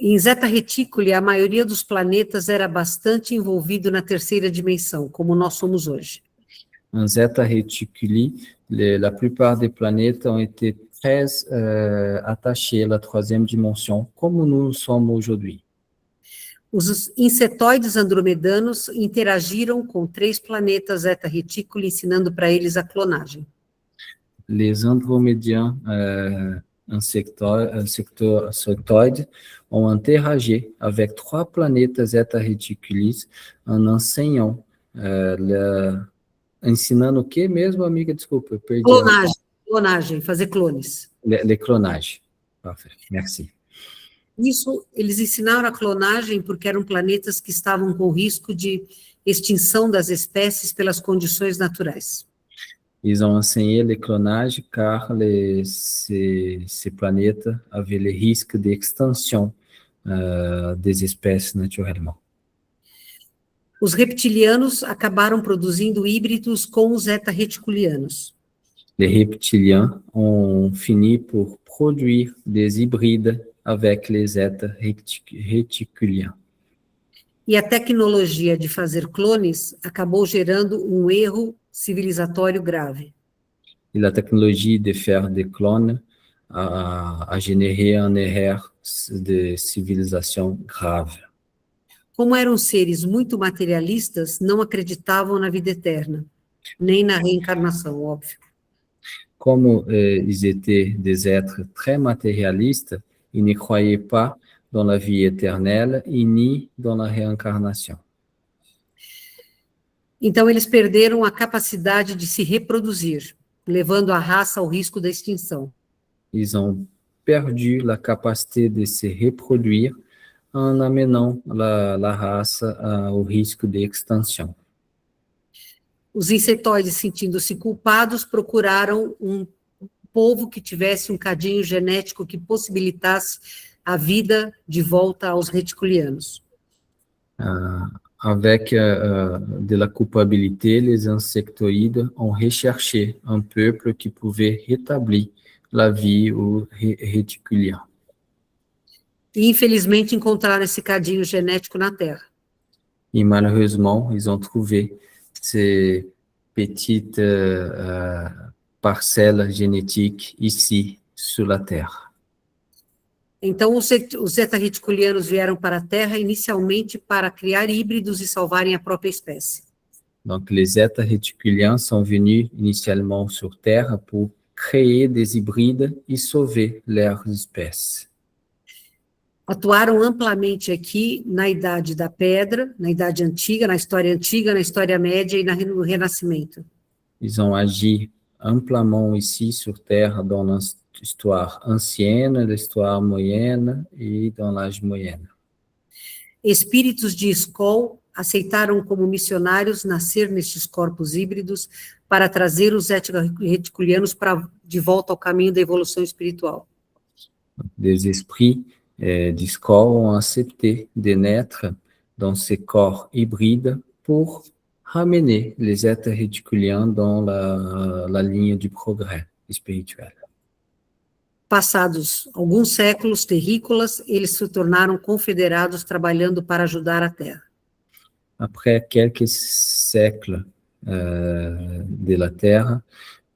Em Zeta Reticuli, a maioria dos planetas era bastante envolvido na terceira dimensão, como nós somos hoje. En Zeta Reticuli, la plupart des planètes ont été très attachées à la troisième dimension, comme nous sommes aujourd'hui. Os insetoides andromedanos interagiram com 3 planetas Zeta Reticuli, ensinando para eles a clonagem. Les andromédiens insectoides ont interagi avec 3 planètes Zeta Reticuli en enseignant, ensinando o que mesmo, amiga? Desculpa, eu perdi. Clonagem, fazer clones. Les clonages. Parfait, merci. Isso, eles ensinaram a clonagem porque eram planetas que estavam com risco de extinção das espécies pelas condições naturais. Ils ont enseigné le clonage car ces planètes avaient le risque d'extinction des espèces naturellement. Os reptilianos acabaram produzindo híbridos com os zeta-reticulianos. Les reptiliens ont fini pour produire des hybrides avec les Zeta Reticuliens. E a tecnologia de fazer clones acabou gerando um erro civilizatório grave. Et la technologie de faire des clones a généré un erreur de civilisation grave. Como eram seres muito materialistas, não acreditavam na vida eterna, nem na reencarnação, óbvio. Comme ils étaient des êtres très matérialistes, ils ne croyaient pas dans la vie éternelle et ni dans la réincarnation. Então, eles perderam a capacidade de se reproduzir, levando a raça ao risco da extinção. Ils ont perdu la capacité de se reproduire en amenant la race au risque d'extinction. Os insetoides, sentindo-se culpados, procuraram um povo que tivesse um cadinho genético que possibilitasse a vida de volta aos reticulianos. Avec de la culpabilité, les insectoïdes ont recherché un peuple qui pouvait rétablir la vie aux réticuliens. E, infelizmente, encontraram esse cadinho genético na Terra. Et malheureusement, ils ont trouvé ces petites parcelles génétiques ici, sur la Terre. Então, os zeta-reticulianos vieram para a Terra inicialmente para criar híbridos e salvarem a própria espécie. Donc, les zeta-réticuliens sont venus initialement sur Terre pour créer des hybrides et sauver leurs espèces. Atuaram amplamente aqui na Idade da Pedra, na Idade Antiga, na História Média e no Renascimento. Ils ont agi amplement ici sur Terre dans l'histoire ancienne, l'histoire moyenne et dans l'âge moyen. Espíritos de Skol aceitaram como missionários nascer nestes corpos híbridos para trazer os reticulianos de volta ao caminho da evolução espiritual. Des esprits d'Skol ont accepté de naître dans ces corps hybrides pour ramener les êtres réticuliens dans la ligne du progrès spirituel. Passados alguns séculos terrícolas, eles se tornaram confederados trabalhando para ajudar a Terra. Après quelques siècles de la Terre,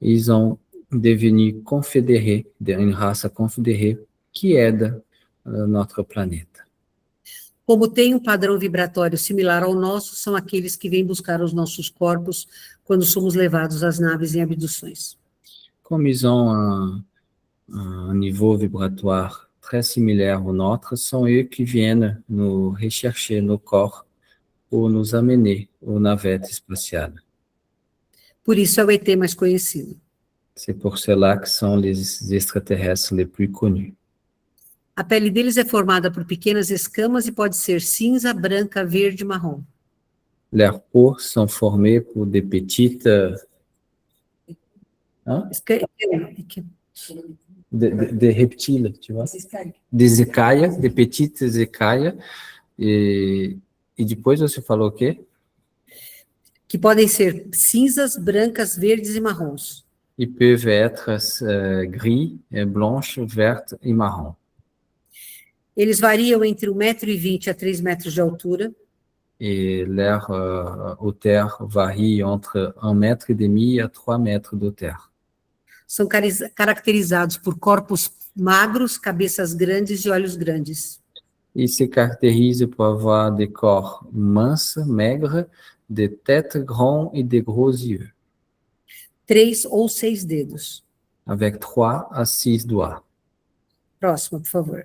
ils ont devenu confédérés, une race confédérée qui aide notre planète. Como tem um padrão vibratório similar ao nosso, são aqueles que vêm buscar os nossos corpos quando somos levados às naves em abduções. Comme ils ont un niveau vibratoire très similaire au nôtre, sont eux qui viennent nous rechercher nos corps pour nous amener aux navettes spatiales. Por isso é o ET mais conhecido. C'est pour cela que sont les extraterrestres les plus connus. A pele deles é formada por pequenas escamas e pode ser cinza, branca, verde, marrom. Leurs peaux sont formées pour des petites... Des reptiles, tu vois? Des écailles, des petites écailles. E depois você falou o quê? Que podem ser cinzas, brancas, verdes e marrons. Ils peuvent être gris, blanches, vertes et marrons. Eles variam entre 1,20 m a 3 metros de altura. Et leur hauteur varie entre 1,5 m a 3 mètres de hauteur. São caracterizados por corpos magros, cabeças grandes e olhos grandes. Ils se caractérisent pour avoir des corps minces, maigres, des têtes grandes et des gros yeux. 3 ou 6 dedos. Avec 3 à 6 doigts. Próximo, por favor.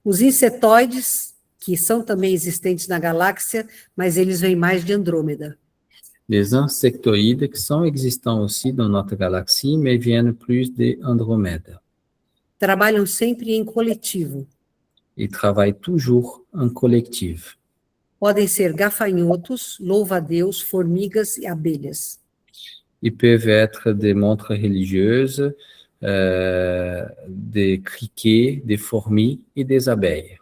Os insetoides, que são também existentes na galáxia, mas eles vêm mais de Andrômeda. Les insectoïdes qui sont existants aussi dans notre galaxie, mais viennent plus de Andromède. Trabalham sempre em coletivo. Ils travaillent toujours en collectif. Podem ser gafanhotos, louva-a-Deus, formigas e abelhas. Ils peuvent être des montres religieuses, des criquets, des fourmis et des abeilles.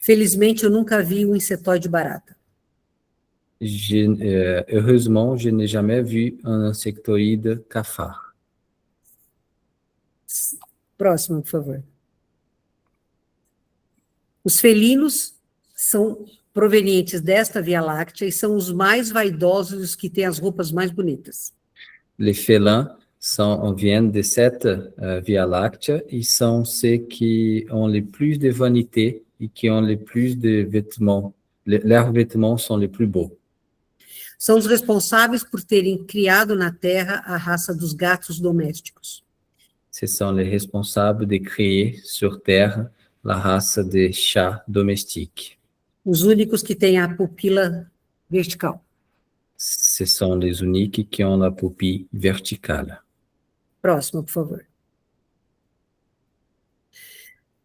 Felizmente, eu nunca vi um insetoide barata. Heureusement, je n'ai jamais vu un insectoïde cafard. Próximo, por favor. Os felinos são provenientes desta Via Láctea e são os mais vaidosos e os que têm as roupas mais bonitas. Les félins viennent de cette Via Láctea et sont ceux qui ont le plus de vanité et qui ont le plus de vêtements. Leurs vêtements sont les plus beaux. São os responsáveis por terem criado na Terra a raça dos gatos domésticos. Ce sont les responsables de créer sur Terre la race des chats domestiques. Os únicos que têm a pupila vertical. Ce sont les uniques qui ont la pupille verticale. Próximo, por favor.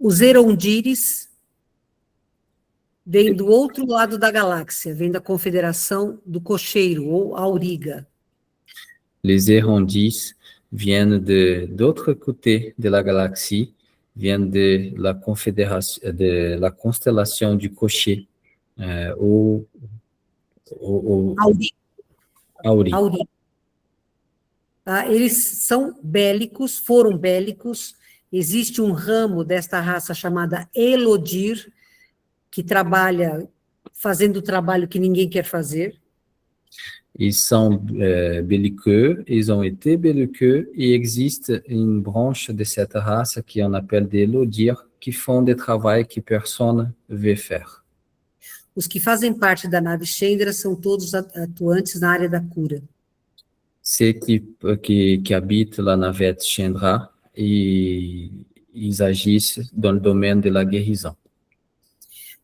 Os Erondires vêm do outro lado da galáxia, vêm da confederação do Cocheiro, ou Auriga. Les hirondis viennent d'autre côté de la galaxie, viennent de la confédération, de la constellation du Cocher, Auriga. Auri. Auriga. Tá? Eles são bélicos, foram bélicos. Existe um ramo desta raça chamada Elodir, que trabalha fazendo o trabalho que ninguém quer fazer. Ils sont belliqueux, ils ont été belliqueux, et il existe une branche de cette race qui on appelle des Lodirs, qui font des travaux que personne ne veut faire. Os que fazem parte da nave Chandra são todos atuantes na área da cura. Ceux qui habitent la navette Chandra, ils agissent dans le domaine de la guérison.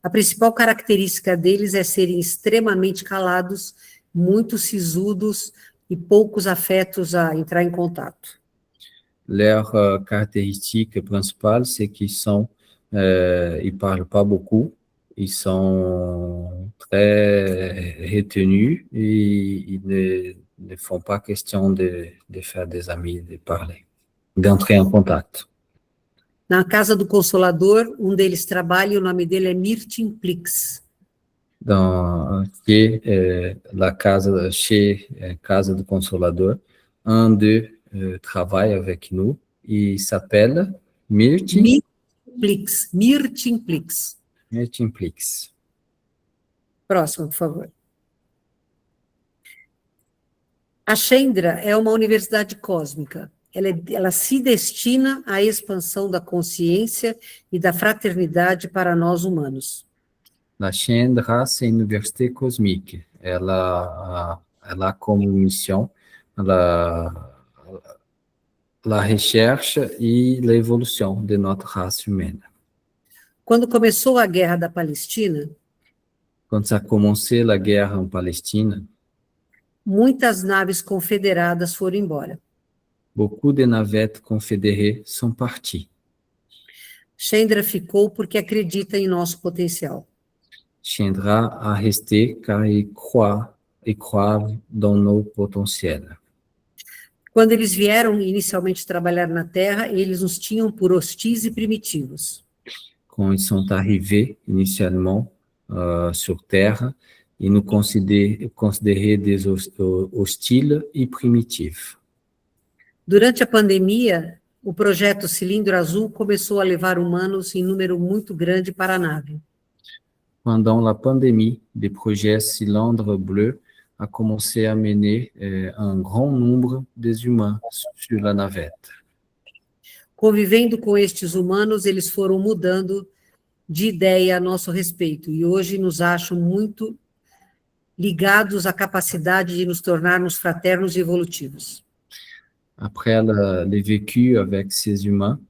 A principal característica deles é serem extremamente calados, muito sisudos e poucos afetos a entrar em contato. Leur caractéristique principale, c'est ils parlent pas beaucoup, ils sont très retenus et ils ne font pas question de faire des amis, de parler, d'entrer en contact. Na Casa do Consolador, um deles trabalha e o nome dele é Mirtimplix. Chez Casa do Consolador, un d'eux travaille avec nous, il s'appelle Mirtimplix. Mirtimplix. Próximo, por favor. A Chandra é uma universidade cósmica. Ela se destina à expansão da consciência e da fraternidade para nós humanos. La Chandra, c'est une université cosmique. Elle a comme mission la recherche et l'évolution de notre race humaine. Quando começou a guerra da Palestina, Quand ça a commencé la guerre en Palestine, muitas naves confederadas foram embora. beaucoup de navettes confédérées sont parties. Chandra ficou porque acredita em nosso potencial. Chandra a resté car il croit dans nos potentiels. Quando eles vieram inicialmente trabalhar na Terra, eles nos tinham por hostis e primitivos. Quand ils sont arrivés initialement sur Terre, ils nous considéraient des hostiles et primitifs. Durante a pandemia, o projeto Cilindro Azul começou a levar humanos em número muito grande para a nave. Pendant la pandémie, le projet Cylindre Bleu a commencé à mener un grand nombre des humains sur la navette. Convivendo com estes humanos, eles foram mudando de ideia a nosso respeito e hoje nos acham muito ligados à capacidade de nos tornarmos fraternos e evolutivos. Après le vécu avec ces humains,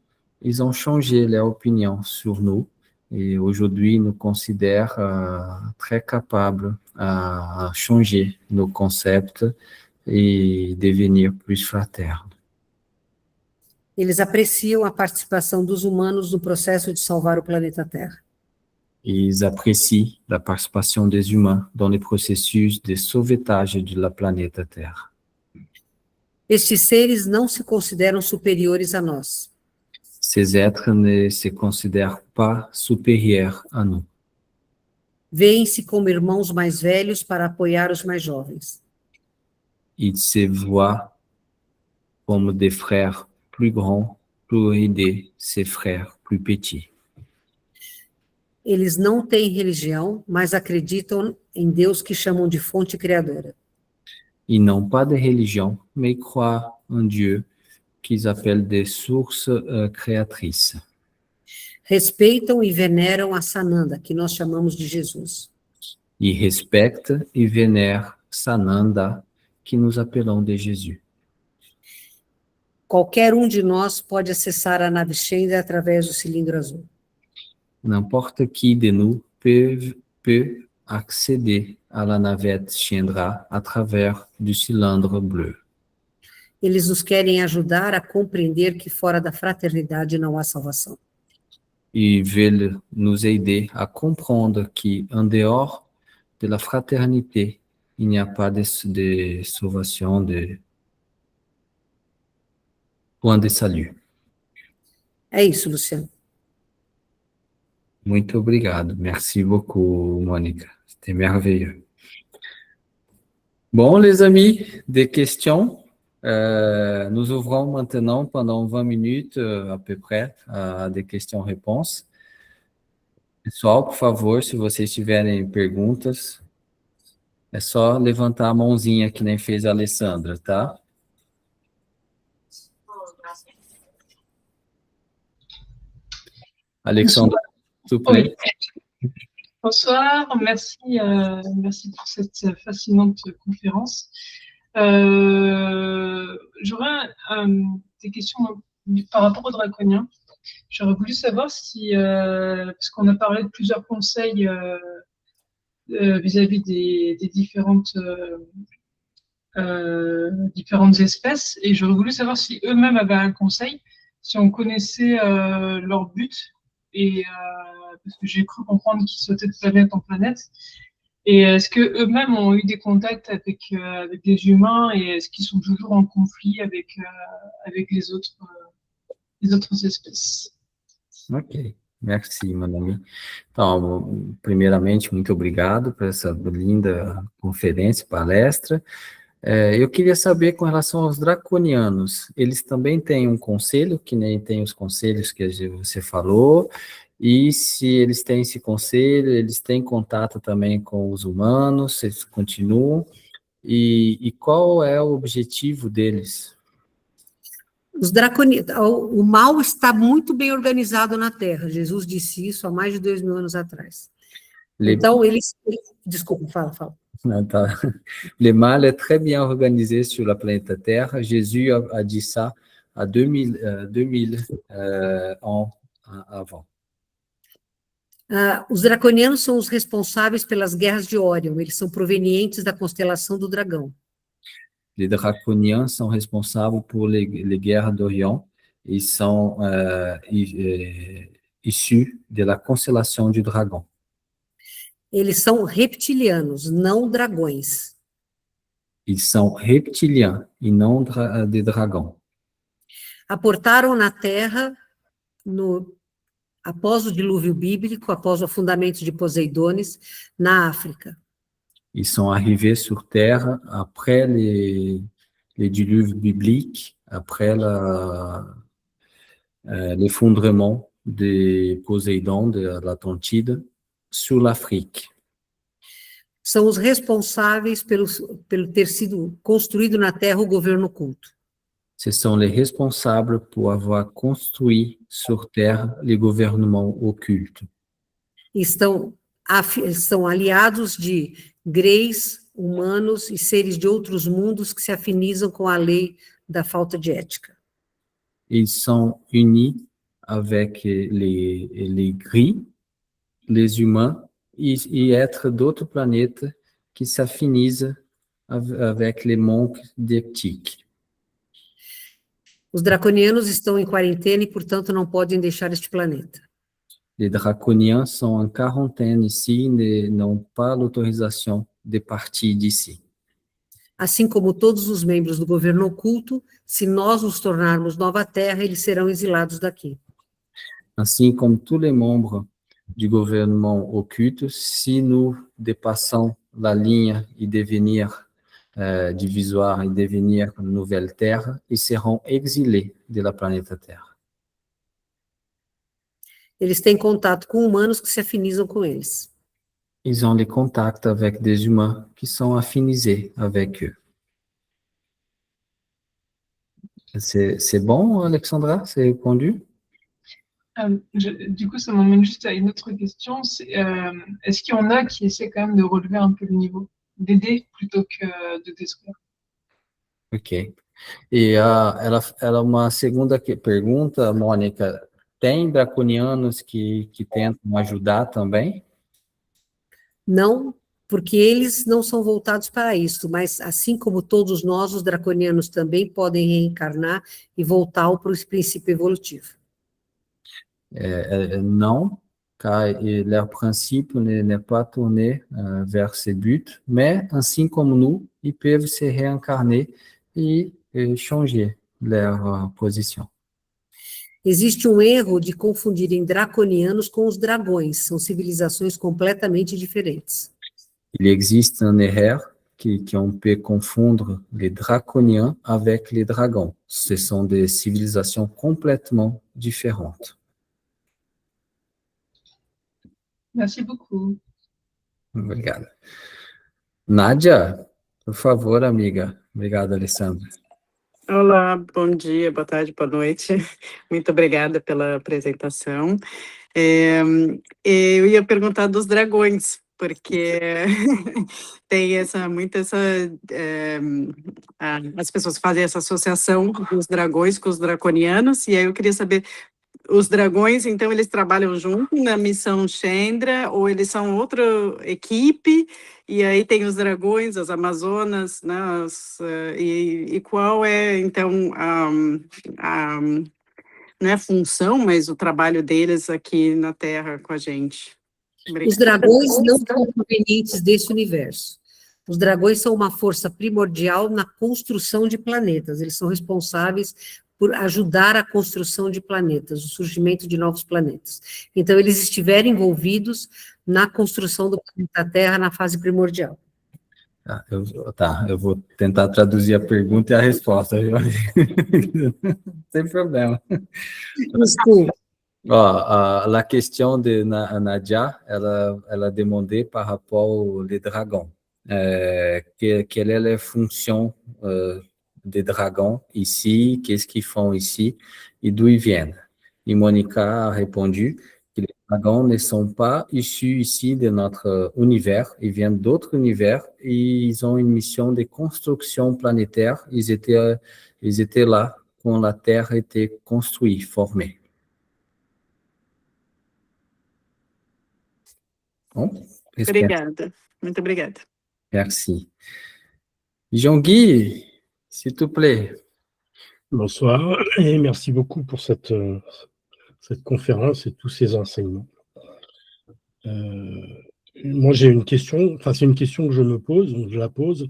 ils ont changé leur opinion sur nous et aujourd'hui ils nous considèrent très capables à changer nos concepts et devenir plus fraternes. Eles apreciam a participação dos humanos no processo de salvar o planeta Terra. Ils apprécient la participation des humains dans le processus de sauvetage de la planète Terre. Estes seres não se consideram superiores a nós. Ces êtres ne se considèrent pas supérieurs à nous. Veem-se como irmãos mais velhos para apoiar os mais jovens. Ils se voient comme des frères plus grands pour aider ses frères plus petits. Eles não têm religião, mas acreditam em Deus que chamam de fonte criadora. Ils n'ont pas de religion, mais croient en Dieu qu'ils appellent des sources créatrices. Respeitam e veneram a Sananda, que nós chamamos de Jesus. Ils respectent et vénèrent Sananda, que nous appelons de Jésus. Qualquer um de nós pode acessar a nave Chandra através do cilindro azul. N'importe qui de nous peut accéder à la navette Chendra à travers du cylindre bleu. Eles nos querem ajudar a compreender que fora da fraternidade não há salvação. Ils veulent nous aider à comprendre qu'en dehors de la fraternité, il n'y a pas de sauvation, de point de salut. É isso, Luciano. Muito obrigado. Merci beaucoup, Mônica. C'était merveilleux. Bon, les amis, des questions? Nous ouvrons maintenant pendant 20 minutes, à peu près, a des questions-réponses. Pessoal, por favor, se vocês tiverem perguntas, é só levantar a mãozinha que nem fez a Alessandra, tá? Alexandra, s'il vous plaît. Oui. Bonsoir, merci, merci pour cette fascinante conférence. J'aurais des questions par rapport aux draconiens. J'aurais voulu savoir si, parce qu'on a parlé de plusieurs conseils vis-à-vis des différentes espèces, et j'aurais voulu savoir si eux-mêmes avaient un conseil, si on connaissait leur but, et parce que j'ai cru comprendre qu'ils sautaient de planète en planète. Et est-ce qu'eux-mêmes ont eu des contacts avec des humains, et est-ce qu'ils sont toujours en conflit avec les autres espécies? Ok, merci, meu nome. Então, primeiramente, muito obrigado por essa linda conferência, palestra. Eu queria saber com relação aos draconianos, eles também têm um conselho, que nem tem os conselhos que você falou, e se eles têm esse conselho, eles têm contato também com os humanos, eles continuam, e qual é o objetivo deles? Os draconianos, o mal está muito bem organizado na Terra. Jesus disse isso há mais de 2000 anos atrás. Então, desculpa, fala. Le mal est très bien organisé sur la planète Terre. Jésus a dit ça à 2000 ans avant. Os draconianos são os responsáveis pelas guerras de Órion. Eles são provenientes da constelação do dragão. Les draconiens sont responsables pour les guerres d'Orion. Ils sont issus de la constellation du dragon. Eles são reptilianos, não dragões. Ils sont reptiliens e não de dragão. Aportaram na Terra após o dilúvio bíblico, após o afundamento de Poseidones, na África. Ils sont arrivés sur Terre après les diluvies bibliques, après l'effondrement de Poséidon, de l'Atlantide, sur l'Afrique. São os responsáveis pelo ter sido construído na Terra o governo oculto. Ce sont les responsables pour avoir construit sur Terre les gouvernements occultes. Estão aliados de greys, humanos e seres de outros mundos que se afinizam com a lei da falta de ética. Ils sont unis avec les gris, les humains et êtres d'autres planètes qui s'affinisent avec les manques d'éthique. Os draconianos estão em quarentena e, portanto, não podem deixar este planeta. Les draconiens sont en quarantaine ici et n'ont pas l'autorisation de partir d'ici. Assim como todos os membros do governo oculto, se nós nos tornarmos nova terra, eles serão exilados daqui. Assim como tous les membres du gouvernement occulte, si nous dépassons la ligne et devenir divisoire et devenir une nouvelle terre, ils seront exilés de la planète Terre. Eles têm contato com humanos que se afinizam com eles. Ils ont les contacts avec des humains qui sont affinisés avec eux. C'est bon, Alexandra? C'est répondu? Du coup, ça m'emmène juste à une autre question. Est-ce qu'il y en a qui essaient quand même de relever un peu le niveau, d'aider plutôt que de détruire? Ok. E ela uma segunda pergunta, Mônica, tem draconianos que tentam ajudar também? Não, porque eles não são voltados para isso, mas assim como todos nós, os draconianos também podem reencarnar e voltar para o princípio evolutivo. Non, car leur principe n'est pas tourné vers ces buts, mais ainsi comme nous, ils peuvent se réincarner et changer leur position. Existe um erro de confundirem draconianos com os dragões, são civilizações completamente diferentes. Il existe un erreur qu'on peut confondre les draconiens avec les dragons. Ce sont des civilisations complètement différentes. Merci beaucoup. Obrigado. Nádia, por favor, amiga. Obrigado, Alessandra. Olá, bom dia, boa tarde, boa noite. Muito obrigada pela apresentação. Eu ia perguntar dos dragões, porque tem as pessoas fazem essa associação dos dragões com os draconianos, e aí eu queria saber, os dragões, então, eles trabalham junto na missão Chandra, ou eles são outra equipe, e aí tem os dragões, as Amazonas, né, e qual é, então, não é a função, mas o trabalho deles aqui na Terra com a gente? Obrigada. Os dragões não são provenientes desse universo. Os dragões são uma força primordial na construção de planetas. Eles são responsáveis por ajudar a construção de planetas, o surgimento de novos planetas. Então, eles estiveram envolvidos na construção do planeta Terra na fase primordial. Eu vou tentar traduzir a pergunta e a resposta, viu? Sem problema. Desculpa. La question de Nadia, elle a demandé par rapport aux dragons. Quelle est la fonction des dragons ici, qu'est-ce qu'ils font ici et d'où ils viennent. Et Monica a répondu que les dragons ne sont pas issus ici de notre univers, ils viennent d'autres univers et ils ont une mission de construction planétaire. Ils étaient là quand la Terre était construite, formée. Bon, obrigada, muito obrigada. Merci. Jean-Guy, s'il te plaît. Bonsoir et merci beaucoup pour cette conférence et tous ces enseignements. Moi, j'ai une question, c'est une question que je me pose, donc je la pose.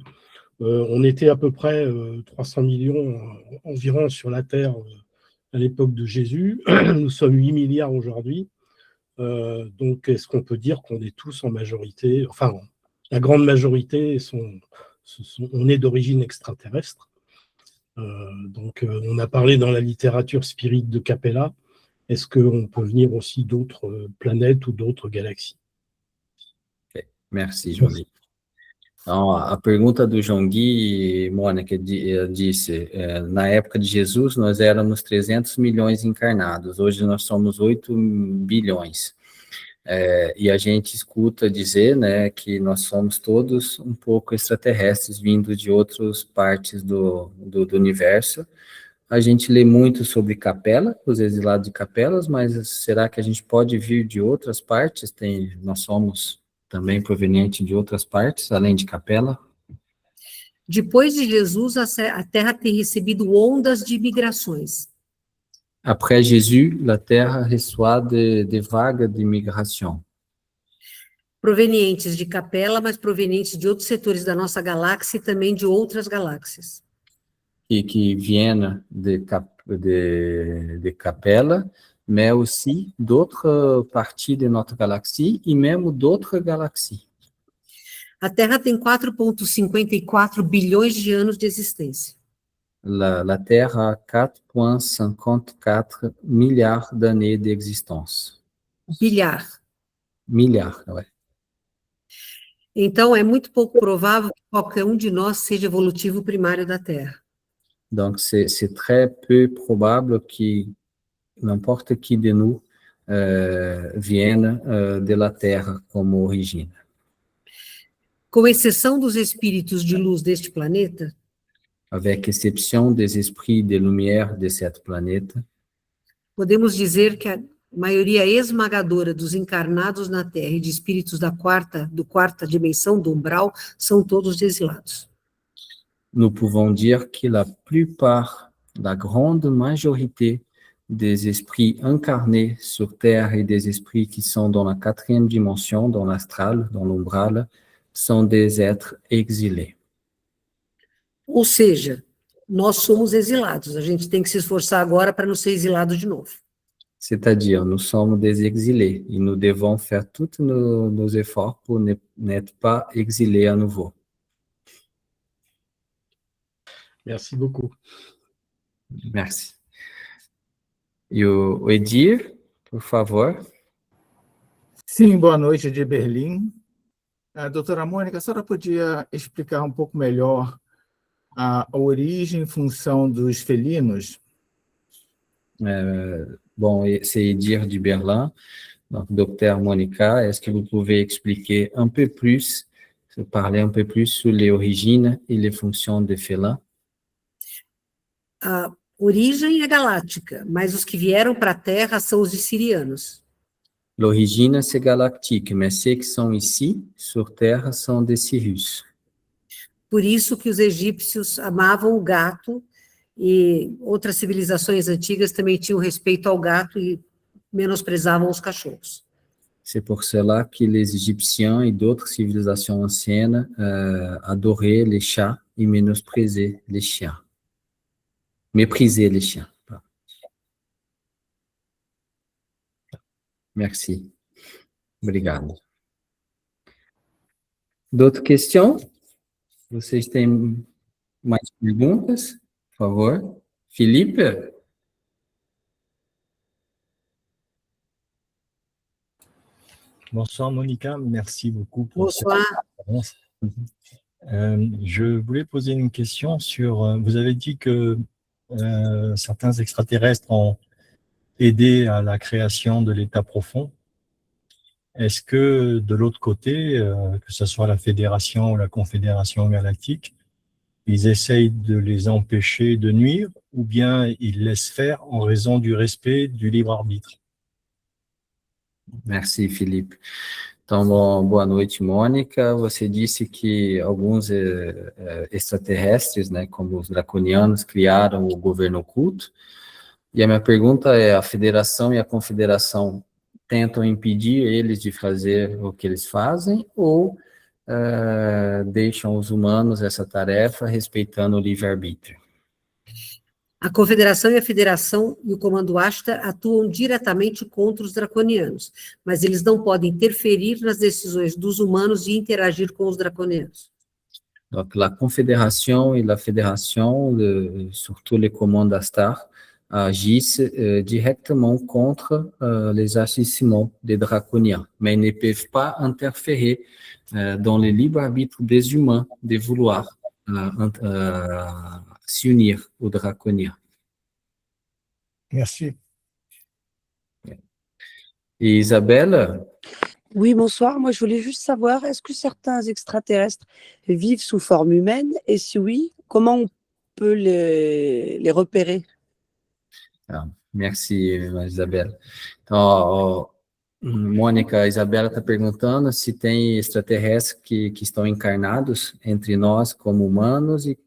On était à peu près 300 millions environ sur la Terre à l'époque de Jésus. Nous sommes 8 milliards aujourd'hui. Donc, est-ce qu'on peut dire qu'on est tous en majorité, enfin, la grande majorité, on est d'origine extraterrestre. Donc, on a parlé dans la littérature spirit de Capella. Est-ce qu'on peut venir aussi d'autres planètes ou d'autres galaxies? Merci, Jean-Guy. Então, a pergunta do Jean-Guy, Mônica, disse, na época de Jesus, nós éramos 300 milhões encarnados, hoje nós somos 8 bilhões. E a gente escuta dizer, né, que nós somos todos um pouco extraterrestres, vindo de outras partes do universo. A gente lê muito sobre Capela, os exilados de Capelas, mas será que a gente pode vir de outras partes? Nós somos também provenientes de outras partes, além de Capela? Depois de Jesus, a Terra tem recebido ondas de migrações. Après Jésus, la Terre reçoit des vagues de migration. Provenientes de Capela, mas provenientes de outros setores da nossa galáxia e também de outras galáxias. Et qui viennent de Capella, mais aussi d'autres parties de notre galaxie et même d'autres galaxies. A Terra tem 4,54 bilhões de anos de existência. La Terre a 4,54 milliards d'années d'existence. Milliards, ouais. Então, é muito pouco provável que qualquer um de nós seja evolutivo primário da Terra. Donc, c'est très peu probable que n'importe qui de nous vienne de la Terre como origine. Com exceção dos espíritos de luz deste planeta, avec exception des esprits de lumière de cette planète, podemos dizer que a maioria esmagadora dos encarnados na Terra e de espíritos da quarta dimensão, do umbral, são todos exilados. Nous pouvons dire que la plupart, la grande majorité des esprits incarnés sur Terre et des esprits qui sont dans la quatrième dimension, dans l'astral, dans l'umbral, sont des êtres exilés. Ou seja, nós somos exilados, a gente tem que se esforçar agora para não ser exilado de novo. C'est-à-dire, nous sommes des exilés et nous devons faire tous nos efforts pour n'être pas exilés à nouveau. Merci beaucoup. Merci. E o Edir, por favor. Sim, boa noite de Berlim. Doutora Mônica, a senhora podia explicar um pouco melhor a origem e função dos felinos? Bon, c'est Edir de Berlin. Donc, docteur Monica, est-ce que vous pouvez expliquer un peu plus, parler un peu plus sur les origines et les fonctions des félins? A origem é galáctica, mas os que vieram para a Terra são os sirianos. L'origine, c'est galactique, mais ceux qui sont ici, sur Terre, sont des Sirius. Por isso que os egípcios amavam o gato e outras civilizações antigas também tinham respeito ao gato e menosprezavam os cachorros. C'est pour cela que les Égyptiens et d'autres civilisations anciennes adoraient les chats et ménospresaient les chiens. Méprisaient les chiens. Merci. Obrigado. D'autres questions? Vocês têm mais perguntas? Por favor. Felipe? Bonsoir Monica, merci beaucoup pour cette Bonsoir. réponse. Je voulais poser une question sur, vous avez dit que certains extraterrestres ont aidé à la création de l'état profond. Est-ce que de l'autre côté, que ce soit la Fédération ou la Confédération galactique, ils essayent de les empêcher de nuire ou bien ils laissent faire en raison du respect du libre arbitre? Merci, Felipe. Então, boa noite, Mônica. Você disse que alguns extraterrestres, né, como os draconianos, criaram o governo oculto. E a minha pergunta é, a Federação e a Confederação tentam impedir eles de fazer o que eles fazem ou deixam os humanos essa tarefa respeitando o livre-arbítrio? A Confederação e a Federação e o Comando Ashtar atuam diretamente contra os draconianos, mas eles não podem interferir nas decisões dos humanos e interagir com os draconianos. Donc, la Confédération et la Fédération, surtout les commandes Ashtar, agissent directement contre les agissements des draconiens, mais ils ne peuvent pas interférer dans le libre arbitre des humains de vouloir s'unir aux draconiens. Merci. Et Isabelle? Oui, bonsoir. Moi, je voulais juste savoir, est-ce que certains extraterrestres vivent sous forme humaine? Et si oui, comment on peut les repérer? Merci, Isabelle. Então, Mônica, a Isabela está perguntando se tem extraterrestres que estão encarnados entre nós como humanos e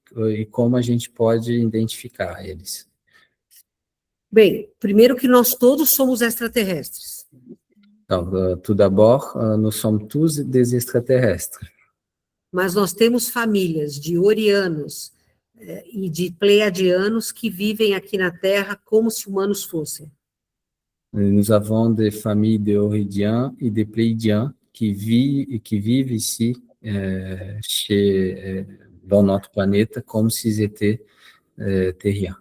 como a gente pode identificar eles. Bem, primeiro que nós todos somos extraterrestres. Então, tout d'abord, nous sommes tous des extraterrestres. Mas nós temos famílias de orianos e de pleiadianos que vivem aqui na Terra como se humanos fossem. Nous avons des familles de Oridiens et de Pléiadiens qui vivent ici, dans notre planète, comme s'ils étaient terriens.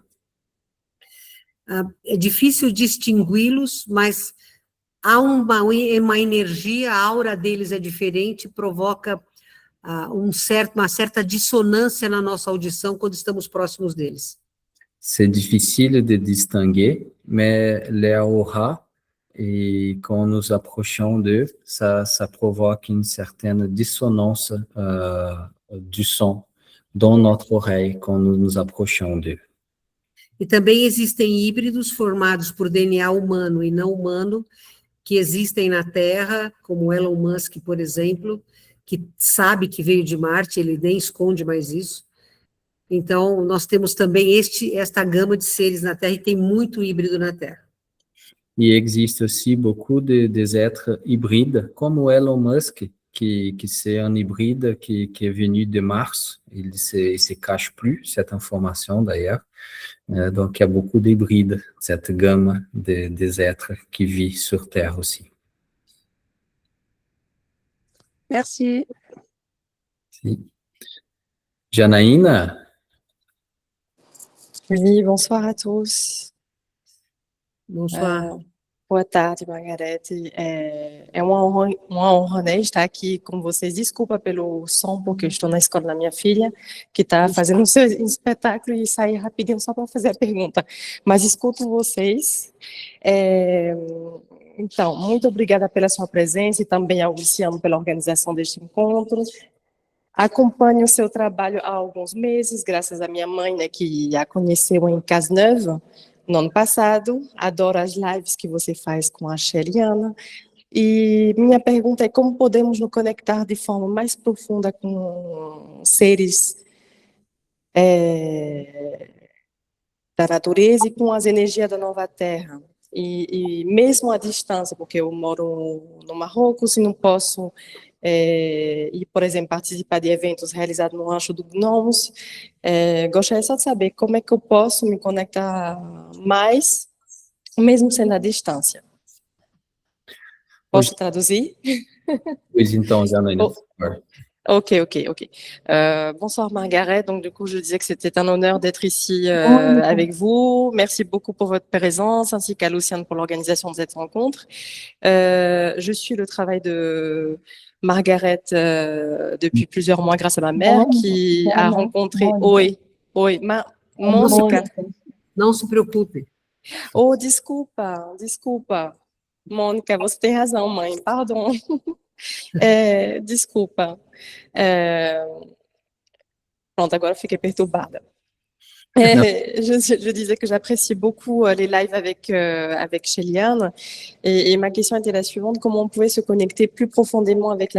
É difícil distingui-los, mas há uma energia, a aura deles é diferente, provoca uma certa dissonância na nossa audição quando estamos próximos deles. C'est difficile de distinguer, mais les auras, et quand nous approchons d'eux, ça provoque une certaine dissonance du son dans notre oreille quand nous nous approchons d'eux. E também existem híbridos formados por DNA humano e não humano, que existem na Terra, como Elon Musk, por exemplo, que sabe que veio de Marte, ele nem esconde mais isso. Então, nós temos também esta gama de seres na Terra, e tem muito híbrido na Terra. E existe aussi beaucoup des êtres hybrides, comme Elon Musk, qui c'est un hybride qui est venu de Mars. Il se cache plus, cette information d'ailleurs. Donc, il y a beaucoup d'hybrides, cette gamme des êtres qui vit sur Terre aussi. Merci. Si. Janaína? Oui, bonsoir à tous. Bonsoir. Boa tarde, Margarete. É uma honra, né, estar aqui com vocês. Desculpa pelo som, porque eu estou na escola da minha filha, que está fazendo um seu espetáculo, e saí rapidinho só para fazer a pergunta. Mas escuto vocês. Então, muito obrigada pela sua presença e também ao Luciano pela organização deste encontro. Acompanho o seu trabalho há alguns meses, graças à minha mãe, né, que a conheceu em Cazeneuve, no ano passado. Adoro as lives que você faz com a Sheliana. E minha pergunta é como podemos nos conectar de forma mais profunda com seres da natureza e com as energias da nova Terra. E mesmo à distância, porque eu moro no Marrocos e não posso ir, por exemplo, participar de eventos realizados no Rancho do Gnomos, gostaria só de saber como é que eu posso me conectar mais, mesmo sendo à distância. Posso traduzir? Oui, então, Janaína, por favor. Ok. Bonsoir Margaret, donc du coup je disais que c'était un honneur d'être ici avec vous. Merci beaucoup pour votre présence, ainsi qu'à Luciane pour l'organisation de cette rencontre. Je suis le travail de Margaret depuis plusieurs mois grâce à ma mère qui a rencontré... Oi, Mônica. Não se preocupe. Oh, desculpa. Mônica, você tem razão, mãe, pardon. Desculpa. Pronto, agora fiquei perturbada. Je disais que j'apprécie beaucoup les lives avec Sheliane, et ma question était la suivante: comment on pouvait se connecter plus profondément avec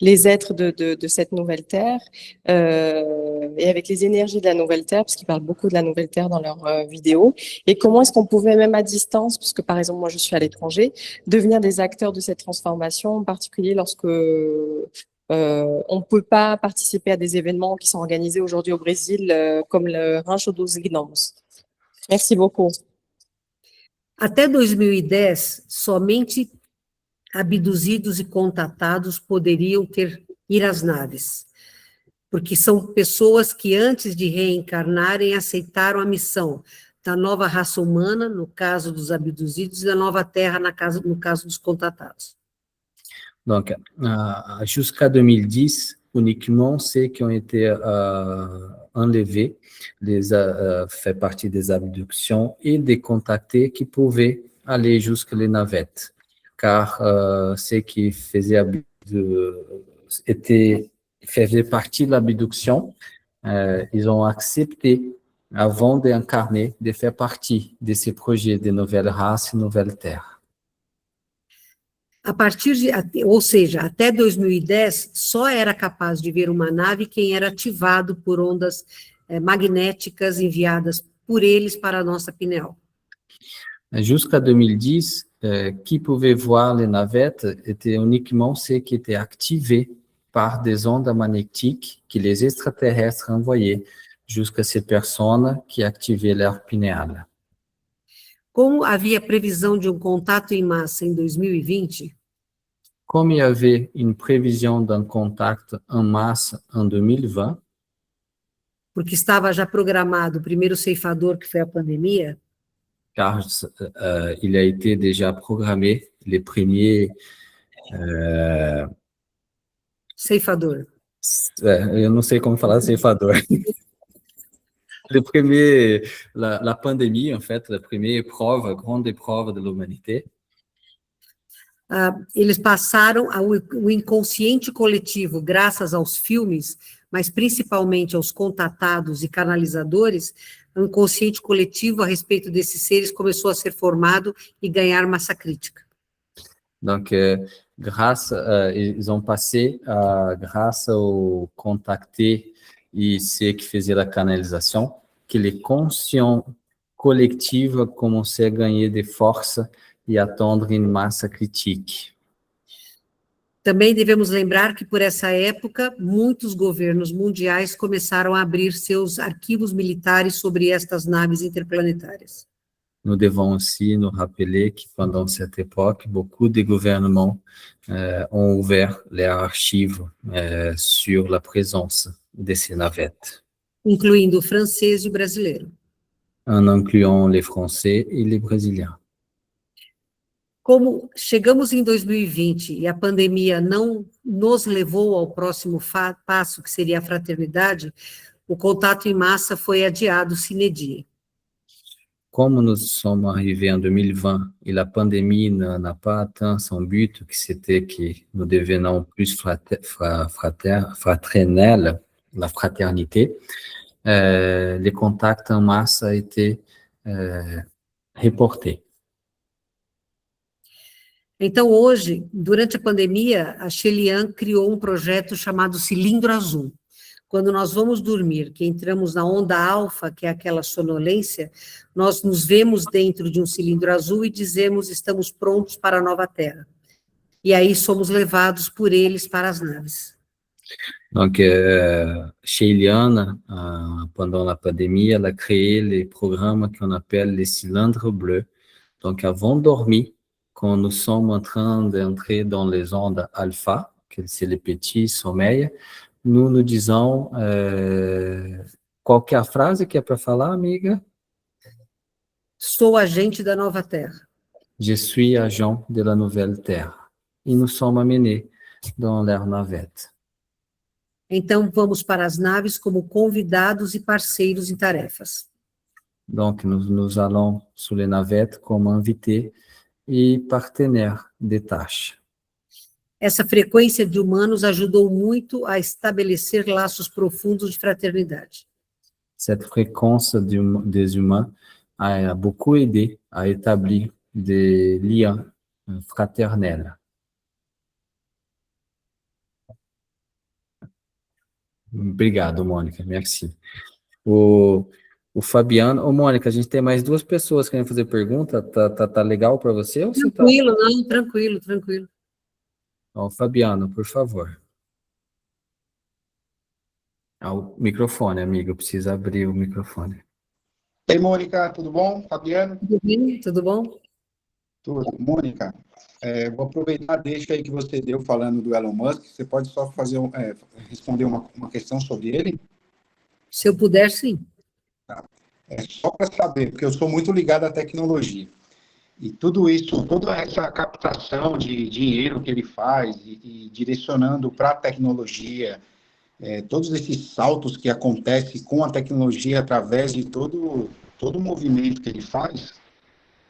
les êtres de cette nouvelle Terre, et avec les énergies de la nouvelle Terre, parce qu'ils parlent beaucoup de la nouvelle Terre dans leurs vidéos, et comment est-ce qu'on pouvait, même à distance, parce que par exemple moi je suis à l'étranger, devenir des acteurs de cette transformation, en particulier lorsque on ne peut pas participer à des événements qui sont organisés aujourd'hui au Brésil, comme le Rancho dos Gnomos. Merci beaucoup. Até 2010, somente abduzidos e contatados poderiam ir às naves, porque são pessoas que antes de reencarnarem aceitaram a missão da nova raça humana, no caso dos abduzidos, e da nova Terra, no caso dos contatados. Donc, jusqu'à 2010, uniquement ceux qui ont été enlevés, fait partie des abductions et des contactés qui pouvaient aller jusqu'à les navettes. Car ceux qui faisaient partie de l'abduction, ils ont accepté, avant d'incarner, de faire partie de ces projets de nouvelles races et nouvelles terres. Ou seja, até 2010, só era capaz de ver uma nave quem era ativado por ondas magnéticas enviadas por eles para a nossa pineal. Jusqu'à 2010, qui pouvait voir les navettes étaient uniquement ceux qui étaient activés par des ondes magnétiques que les extraterrestres envoyaient jusqu'à ces personnes qui activaient leur pinéal. Como havia previsão de contato em massa em 2020, comme il y avait une prévision d'un contact en masse en 2020, porque estava já programado o primeiro ceifador, que foi a pandemia, car il a été déjà programmé les premiers... ceifador. Eu não sei como falar ceifador. Le premier, la pandémie, en fait, la première épreuve, grande épreuve de l'humanité. Eles passaram o inconsciente coletivo, graças aos filmes, mas principalmente aos contatados e canalizadores, inconsciente coletivo a respeito desses seres começou a ser formado e ganhar massa crítica. Donc, ils ont passé, grâce au contacté et ceux qui faisaient la canalisation, que les conscients collectifs commençaient à gagner des forces e atteindre une masse critique. Também devemos lembrar que, por essa época, muitos governos mundiais começaram a abrir seus arquivos militares sobre estas naves interplanetárias. Nous devons aussi nous rappeler que pendant cette époque, beaucoup de gouvernements ont ouvert leurs archives sur la présence de ces navettes, Incluindo o francês e o brasileiro. en incluant les Français et les Brésiliens. Como chegamos em 2020 e a pandemia não nos levou ao próximo passo, que seria a fraternidade, o contato em massa foi adiado sine die. Comme nous sommes arrivés en 2020 et la pandémie n'a pas atteint son but, que c'était que nous devenons plus fraternels, la fraternité, les contacts en masse ont été reportés. Então, hoje, durante a pandemia, a Shelian criou um projeto chamado Cilindro Azul. Quando nós vamos dormir, que entramos na onda alfa, que é aquela sonolência, nós nos vemos dentro de um cilindro azul e dizemos, estamos prontos para a nova Terra. E aí somos levados por eles para as naves. Donc, Shelian, pendant la pandémie, elle a créé les programmes qu'on appelle les cylindres bleus. Donc, avant de dormir, quand nous sommes en train d'entrer dans les ondes alpha, que c'est le petit sommeil, nous nous disons, qual que é a frase que é para falar, amiga? Sou agente da nova Terra. Je suis agent de la nouvelle Terre. E nous sommes amenés dans leur navette. Então, vamos para as naves como convidados e parceiros em tarefas. Donc, nous allons sur les navettes comme invités e partenaires de tâches. Essa frequência de humanos ajudou muito a estabelecer laços profundos de fraternidade. Cette fréquence des humains a beaucoup aidé à établir des liens fraternels. Obrigado, Mônica, merci. O Fabiano... Ô, Mônica, a gente tem mais duas pessoas querendo fazer pergunta. Tá legal para você? Ou você Tranquilo, não, tranquilo, tranquilo. Ó, Fabiano, por favor. O microfone, amigo, precisa abrir o microfone. Ei, Mônica, tudo bom? Fabiano? Tudo bem? Tudo bom? Tudo. Mônica, vou aproveitar a deixa aí que você deu falando do Elon Musk. Você pode só fazer responder uma questão sobre ele? Se eu puder, sim. Tá. Só para saber, porque eu sou muito ligado à tecnologia. E tudo isso, toda essa captação de dinheiro que ele faz e direcionando para a tecnologia, todos esses saltos que acontecem com a tecnologia através de todo o movimento que ele faz,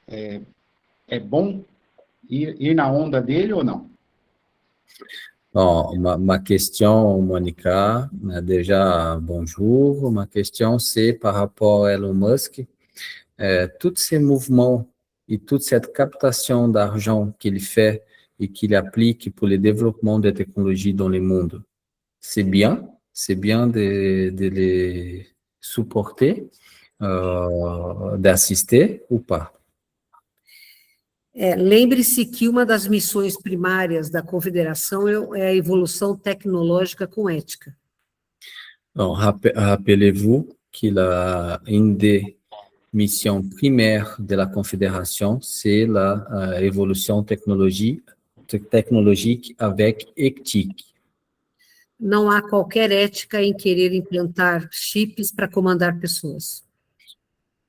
é bom ir na onda dele ou não? Bon, ma question, Monica, déjà, bonjour. Ma question, c'est par rapport à Elon Musk. Tous ces mouvements et toute cette captation d'argent qu'il fait et qu'il applique pour le développement des technologies dans le monde, c'est bien de les supporter, d'assister ou pas? Lembre-se que uma das missões primárias da Confederação é a evolução tecnológica com ética. Bon, rappelez-vous qu'il a une des missions primaires de la Confédération, c'est la évolution technologique avec éthique. Não há qualquer ética em querer implantar chips para comandar pessoas.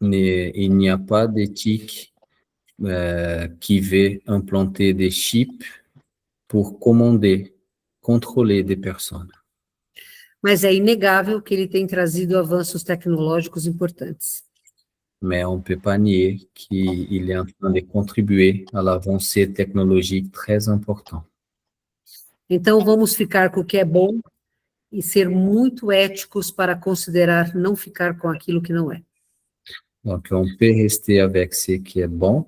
Il n'y a pas d'éthique qui veut implanter des chips pour commander, contrôler des personnes. Mas é inegável que ele tem trazido avanços tecnológicos importantes. Mais on ne peut pas nier qu'il est en train de contribuer à l'avancée technologique très important. Então, vamos ficar com o que é bom e ser muito éticos para considerar não ficar com aquilo que não é. Donc, on peut rester avec ce qui est bon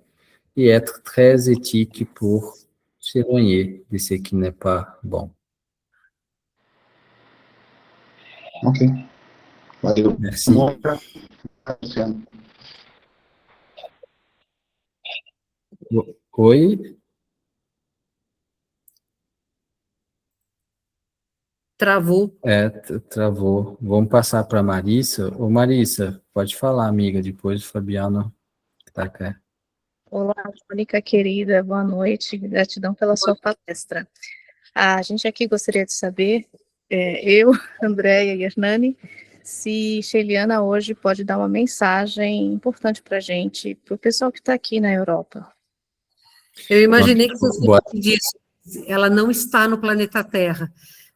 et être très éthique pour s'éloigner de ce qui n'est pas bon. Ok. Valeu. Merci. Luciano. Oi? Travou. Travou. Vamos passar para a Marissa. Ô, Marissa, pode falar, amiga, depois o Fabiano está aqui. Olá, Mônica querida, boa noite, gratidão pela sua palestra. A gente aqui gostaria de saber, eu, Andréia e Hernani, se Sheiliana hoje pode dar uma mensagem importante para a gente, para o pessoal que está aqui na Europa. Eu imaginei que você fosse disso. Ela não está no planeta Terra.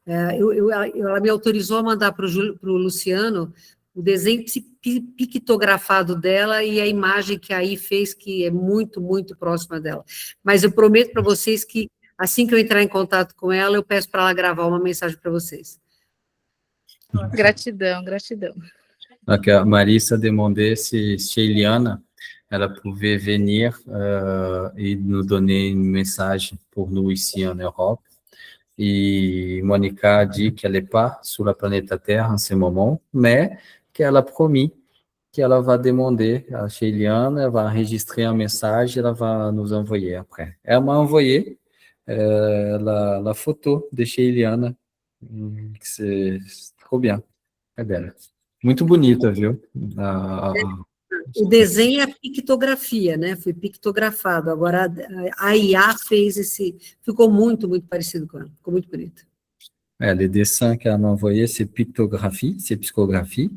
Ela me autorizou a mandar para o Luciano o desenho pictografado dela e a imagem que aí fez, que é muito, muito próxima dela. Mas eu prometo para vocês que, assim que eu entrar em contato com ela, eu peço para ela gravar uma mensagem para vocês. Gratidão, gratidão. Donc, Marissa demandait si Sheiliana, elle pouvait venir et nous donner un message pour nous ici en Europe. Et Monica a dit qu'elle n'est pas sur la planète Terre en ce moment, mais qu'elle a promis qu'elle va demander à Sheiliana, elle va enregistrer un message et elle va nous envoyer après. Elle m'a envoyé la photo de Sheiliana, c'est trop bien, é bela. Muito bonita, viu? O desenho é pictografia, né? Foi pictografado. Agora, a IA fez ficou muito, muito parecido com ela. Ficou muito bonito. Les dessins qu'elle m'a envoyés, c'est pictographie, c'est psychographie.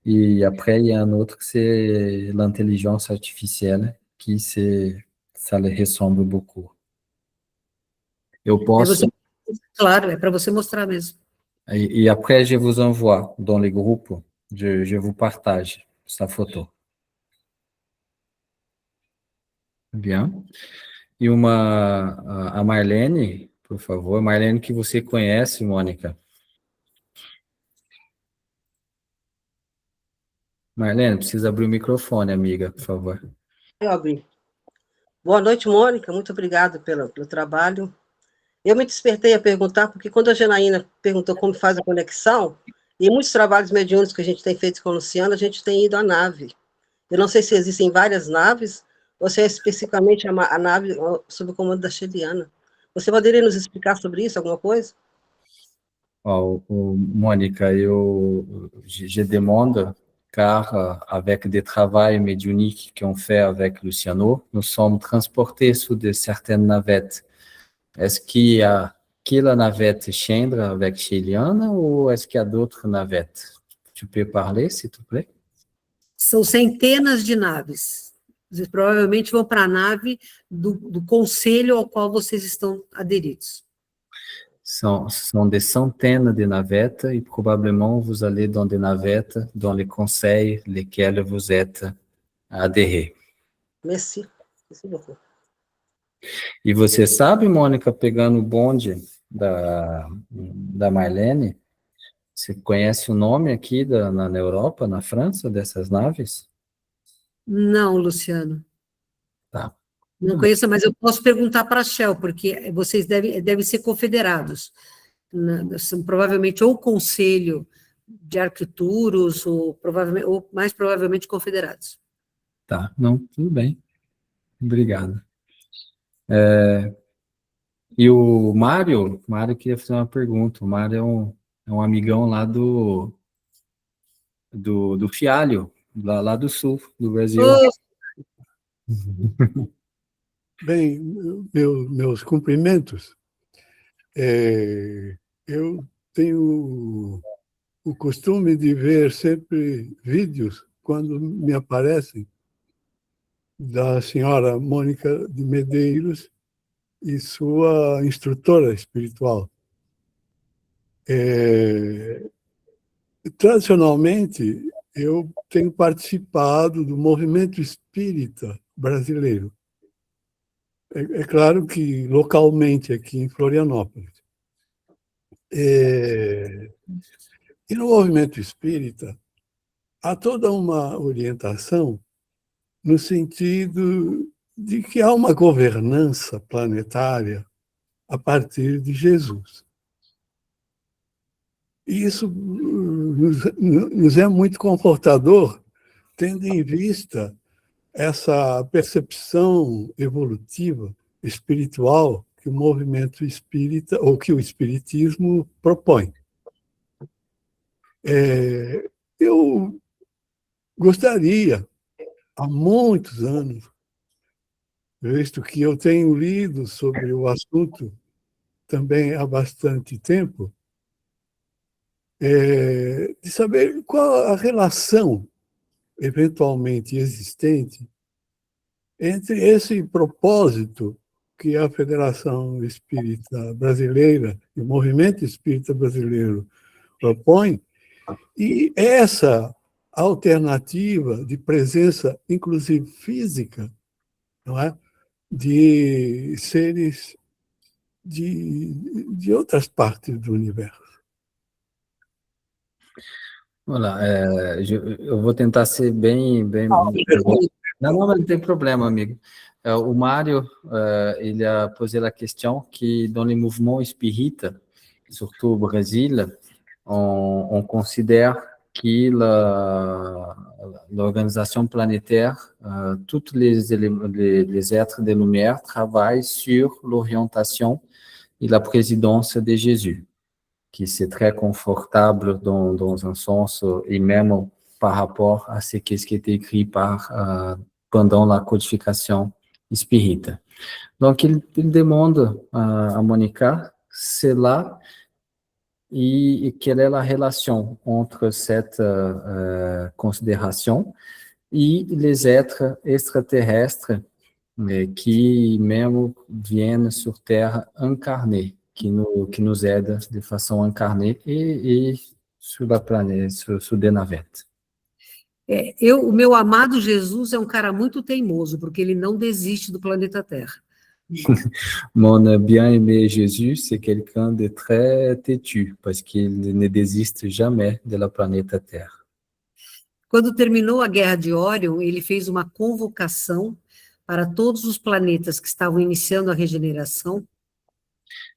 Et après, il y a un autre, c'est l'intelligence artificielle, ça les ressemble beaucoup. Eu posso... Claro, é para você mostrar mesmo. Et après, je vous envoie dans les groupes, je vous partage sa photo. Bien. E a Marlene, por favor. Marlene, que você conhece, Mônica. Marlene, precisa abrir o microfone, amiga, por favor. Eu abri. Boa noite, Mônica. Muito obrigada pelo trabalho. Eu me despertei a perguntar, porque quando a Janaína perguntou como faz a conexão, e muitos trabalhos mediúnicos que a gente tem feito com o Luciano, a gente tem ido à nave. Eu não sei se existem várias naves, ou se é especificamente a nave sob o comando da Sheiliana. Você poderia nos explicar sobre isso, alguma coisa? Mônica, je demande, car avec des travaux médiumniques qu'on fait avec Luciano, nous sommes transportés sous de certaines navettes. Est-ce qu'il y a que la navette Chendra avec Sheiliana ou est-ce qu'il y a d'autres navettes? Tu peux parler, s'il te plaît? São centenas de naves. Vocês provavelmente vão para a nave do conselho ao qual vocês estão aderidos. Sont des centaines de navettes et probablement vous allez dans des navettes dans les conseils lesquels vous êtes adhérés. Merci. Merci beaucoup. E você sabe, Mônica, pegando o bonde da Marlene, você conhece o nome aqui na Europa, na França, dessas naves? Não, Luciano. Tá. Não conheço, mas eu posso perguntar para a Shell, porque vocês devem ser confederados. São provavelmente ou conselho de arquituros, ou mais provavelmente confederados. Tá, não, tudo bem. Obrigado. E o Mário queria fazer uma pergunta. O Mário é um amigão lá do Fialho, lá do sul do Brasil. Bem, meus cumprimentos. Eu tenho o costume de ver sempre vídeos, quando me aparecem, da senhora Mônica de Medeiros e sua instrutora espiritual. Tradicionalmente, eu tenho participado do movimento espírita brasileiro. É claro que localmente, aqui em Florianópolis. E no movimento espírita, há toda uma orientação no sentido de que há uma governança planetária a partir de Jesus. E isso nos é muito confortador, tendo em vista essa percepção evolutiva, espiritual, que o movimento espírita, ou que o espiritismo propõe. Eu gostaria, há muitos anos, visto que eu tenho lido sobre o assunto também há bastante tempo, de saber qual a relação eventualmente existente entre esse propósito que a Federação Espírita Brasileira e o Movimento Espírita Brasileiro propõe e essa alternativa de presença, inclusive física, não é? De seres de outras partes do universo. Olá, eu vou tentar ser bem... Não, mas não tem problema, amigo. O Mário, il a posé la question que dans les mouvements spirites, surtout au Brésil, on considère que l'organisation planétaire, tous les êtres de lumière travaillent sur l'orientation et la présidence de Jésus, que c'est très confortable dans un sens, et même par rapport à ce qui a été écrit pendant la codification espírita. Donc, il demande à Monica cela et quelle est la relation entre cette considération et les êtres extraterrestres qui même viennent sur Terre incarnés, qui nous aident de façon incarnée et sur la planète, sur des navettes. O meu amado Jesus é um cara muito teimoso, porque ele não desiste do planeta Terra. Mon bien-aimé Jésus, c'est quelqu'un de très têtu, parce qu'il ne désiste jamais de la planète Terre. Quando terminou a Guerra de Órion, ele fez uma convocação para todos os planetas que estavam iniciando a regeneração.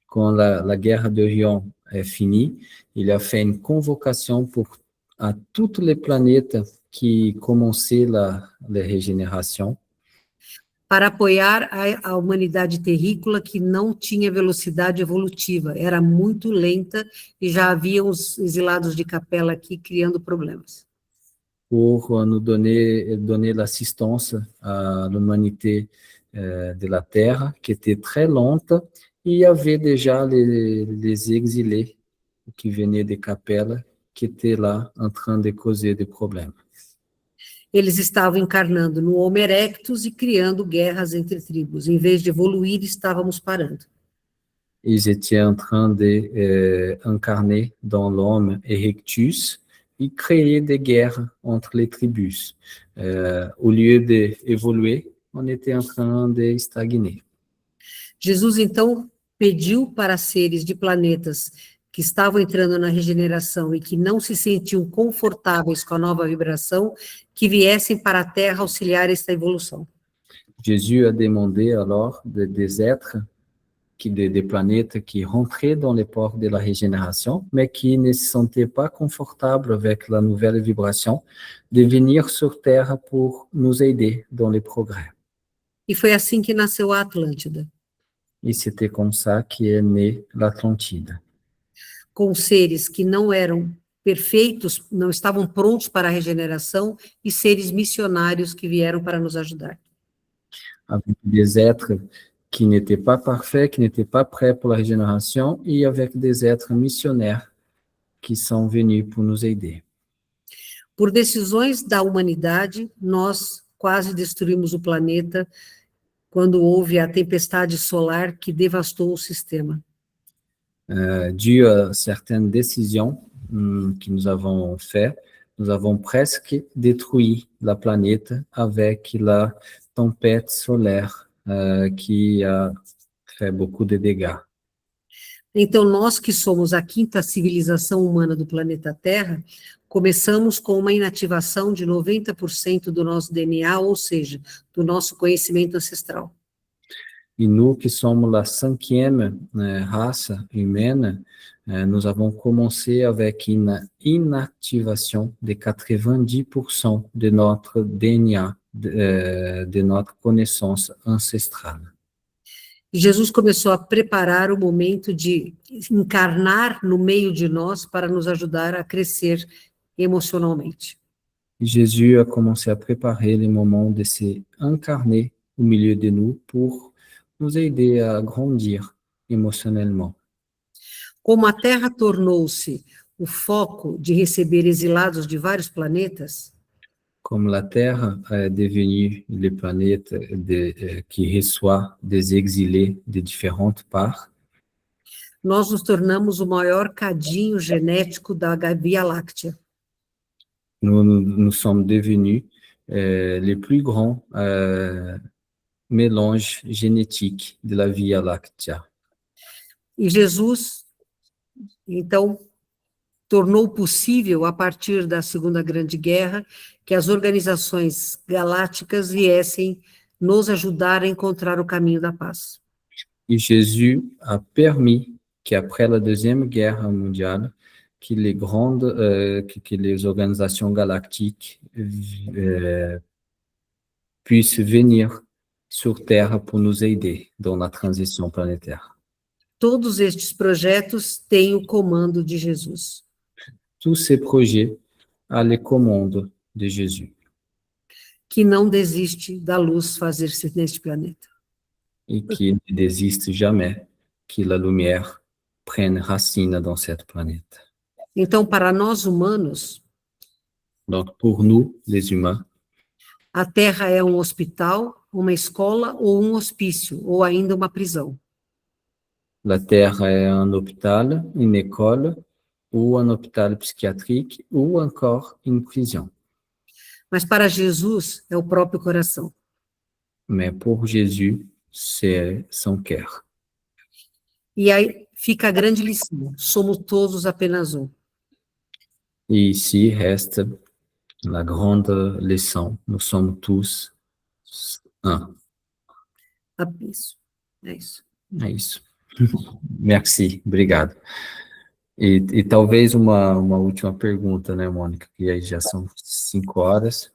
Quand la guerre d'Orion est finie, il a fait une convocation à toutes les planètes qui commençaient la régénération. Para apoiar a humanidade terrícola que não tinha velocidade evolutiva, era muito lenta e já havia os exilados de Capela aqui criando problemas. Pour nous donner l'assistance à l'humanité de la Terre, qui était très lente, et il y avait déjà les exilés qui venaient de Capela, qui étaient là en train de causer des problèmes. Eles estavam encarnando no Homo erectus e criando guerras entre tribos. Em vez de evoluir, estávamos parando. Ils étaient en train d'incarner dans l'homme erectus et créer des guerres entre les tribus. Au lieu d'évoluer, on était en train de stagner. Jesus, então, pediu para seres de planetas que estavam entrando na regeneração e que não se sentiam confortáveis com a nova vibração, que viessem para a Terra auxiliar esta evolução. Jésus a demandé alors des êtres, des planètes qui rentraient dans les portes de la régénération, mais qui ne se sentaient pas confortables avec la nouvelle vibration, de venir sur Terre pour nous aider dans les progrès. E foi assim que nasceu a Atlântida. Et c'était comme ça qu'est née l'Atlantide. Com seres que não eram perfeitos, não estavam prontos para a regeneração, e seres missionários que vieram para nos ajudar. Avec des êtres qui n'étaient pas parfaits, qui n'étaient pas prêts pour la régénération, et avec des êtres missionnaires qui sont venus pour nous aider. Por decisões da humanidade, nós quase destruímos o planeta quando houve a tempestade solar que devastou o sistema. Dû à certaines décisions que nous avons faites, nous avons presque détruit la planète avec la tempête solaire qui a fait beaucoup de dégâts. Então, nós que somos a quinta civilização humana do planeta Terra, começamos com uma inativação de 90% do nosso DNA, ou seja, do nosso conhecimento ancestral. Et nous qui sommes la cinquième race humaine, nous avons commencé avec une inactivation de 90% de notre DNA, de notre connaissance ancestrale. Jesus começou a preparar o momento de encarnar no meio de nós para nos ajudar a crescer emocionalmente. Jésus a commencé à préparer le moment de se incarner au milieu de nous pour nous aider à grandir émotionnellement. Como a Terra tornou-se o foco de receber exilados de vários planetas, Comme la Terre est devenue le planète qui reçoit des exilés de différentes parts, nós nos tornamos o maior cadinho genético da Via Láctea. nous sommes devenus les plus grands mélanges génétiques de la Via Láctea. E Jesus, então, tornou possível, a partir da Segunda Grande Guerra, que as organizações galácticas viessem nos ajudar a encontrar o caminho da paz. Et Jésus a permis qu'après la Deuxième Guerre mondiale, que les organisations galactiques puissent venir sur Terre pour nous aider dans la transition planétaire. Todos estes projetos têm o comando de Jesus. Tous ces projets à les commandes de Jésus, que não desiste da luz fazer-se neste planeta. et qui ne désiste jamais que la lumière prenne racine dans cette planète. Então, para nós humanos, Donc, pour nous, les humains, a Terra é um hospital, uma escola ou um hospício, ou ainda uma prisão. la Terre est un hôpital, une école, ou un hôpital psychiatrique, ou encore une prison. Mas para Jesus é o próprio coração. Mais pour Jésus, c'est son cœur. E aí fica a grande lição: somos todos apenas um. Et ici reste la grande leçon: nous sommes tous un. Isso. É isso. É isso. Merci, obrigado. E talvez uma última pergunta, né, Mônica? Que aí já são 5 horas.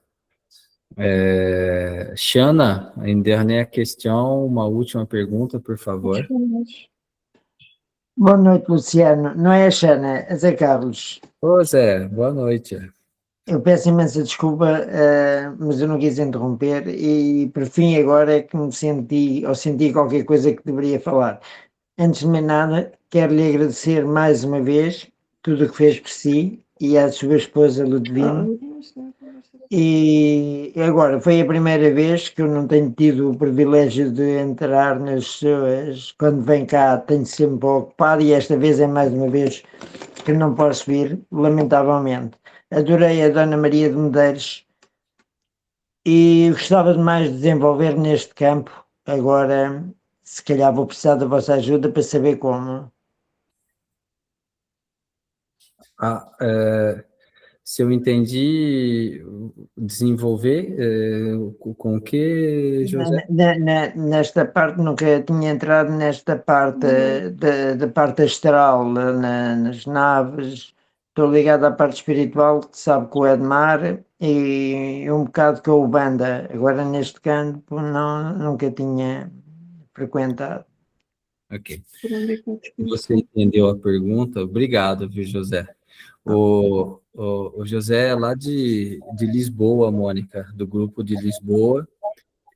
Shana, une dernière question, uma última pergunta, por favor. Boa noite, Luciano. Não é a Xana, é Zé Carlos. Ô, Zé, boa noite. Eu peço imensa desculpa, mas eu não quis interromper e, por fim, agora é que senti qualquer coisa que deveria falar. Antes de mais nada, quero lhe agradecer mais uma vez tudo o que fez por si e à sua esposa Ludivina. E agora, foi a primeira vez que eu não tenho tido o privilégio de entrar nas suas... Quando vem cá, tenho sempre ocupado e esta vez é mais uma vez que não posso vir, lamentavelmente. Adorei a Dona Maria de Medeiros e gostava de mais desenvolver neste campo. Agora, se calhar vou precisar da vossa ajuda para saber como. Se eu entendi, desenvolver com o que, José? Nesta parte, nunca tinha entrado nesta parte da parte astral, nas naves. Estou ligado à parte espiritual, que sabe com o Edmar, e um bocado com a Ubanda. Agora, neste campo, nunca tinha frequentado. Ok. Você entendeu a pergunta? Obrigado, viu, José? O José é lá de Lisboa, Mônica, do grupo de Lisboa,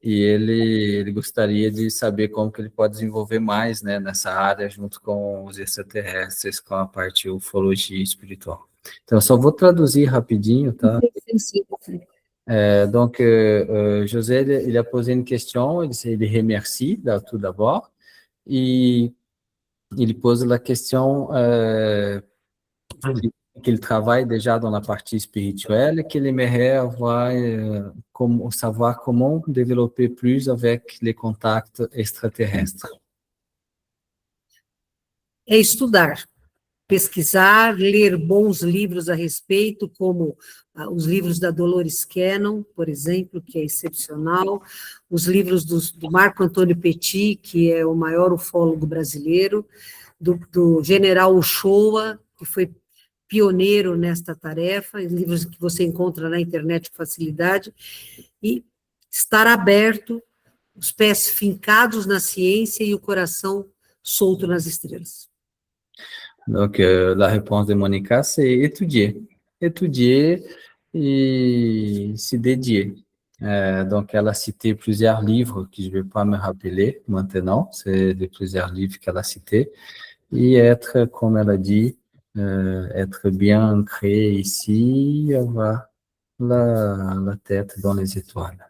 e ele gostaria de saber como que ele pode desenvolver mais, né, nessa área, junto com os extraterrestres, com a parte ufologia espiritual. Então, eu só vou traduzir rapidinho, tá? Donc, José, il a posé une question, il remercie tout d'abord, et il pose la question qu'il travaille déjà dans la partie spirituelle et qu'il aimerait avoir, savoir comment développer plus avec les contacts extraterrestres. é estudar, pesquisar, ler bons livros a respeito, como os livros da Dolores Cannon, por exemplo, que é excepcional, os livros do Marco Antônio Petit, que é o maior ufólogo brasileiro, do general Uchoa, que foi pioneiro nesta tarefa, livros que você encontra na internet com facilidade, e estar aberto, os pés fincados na ciência e o coração solto nas estrelas. Donc, la réponse de Monica, c'est étudier. Étudier et se dédier. Donc, elle a cité plusieurs livres que je ne vais pas me rappeler maintenant. C'est de plusieurs livres qu'elle a cités. Et être, comme elle a dit, être bien ancré ici, avoir la tête dans les étoiles.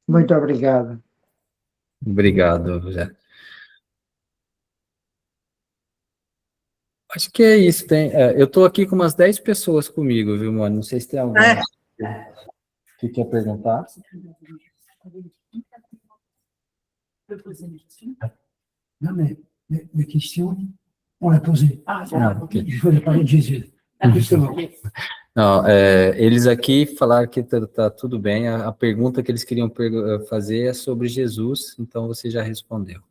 Muito obrigado. Obrigado, José. Acho que é isso. Eu estou aqui com umas 10 pessoas comigo, viu, mano? Não sei se tem alguém que quer perguntar. Non, mais les questions, on l'a posées. Ok. Je voulais parler de Jésus, justement. Não, eles aqui falaram que tá tudo bem. A pergunta que eles queriam fazer é sobre Jesus, então você já respondeu.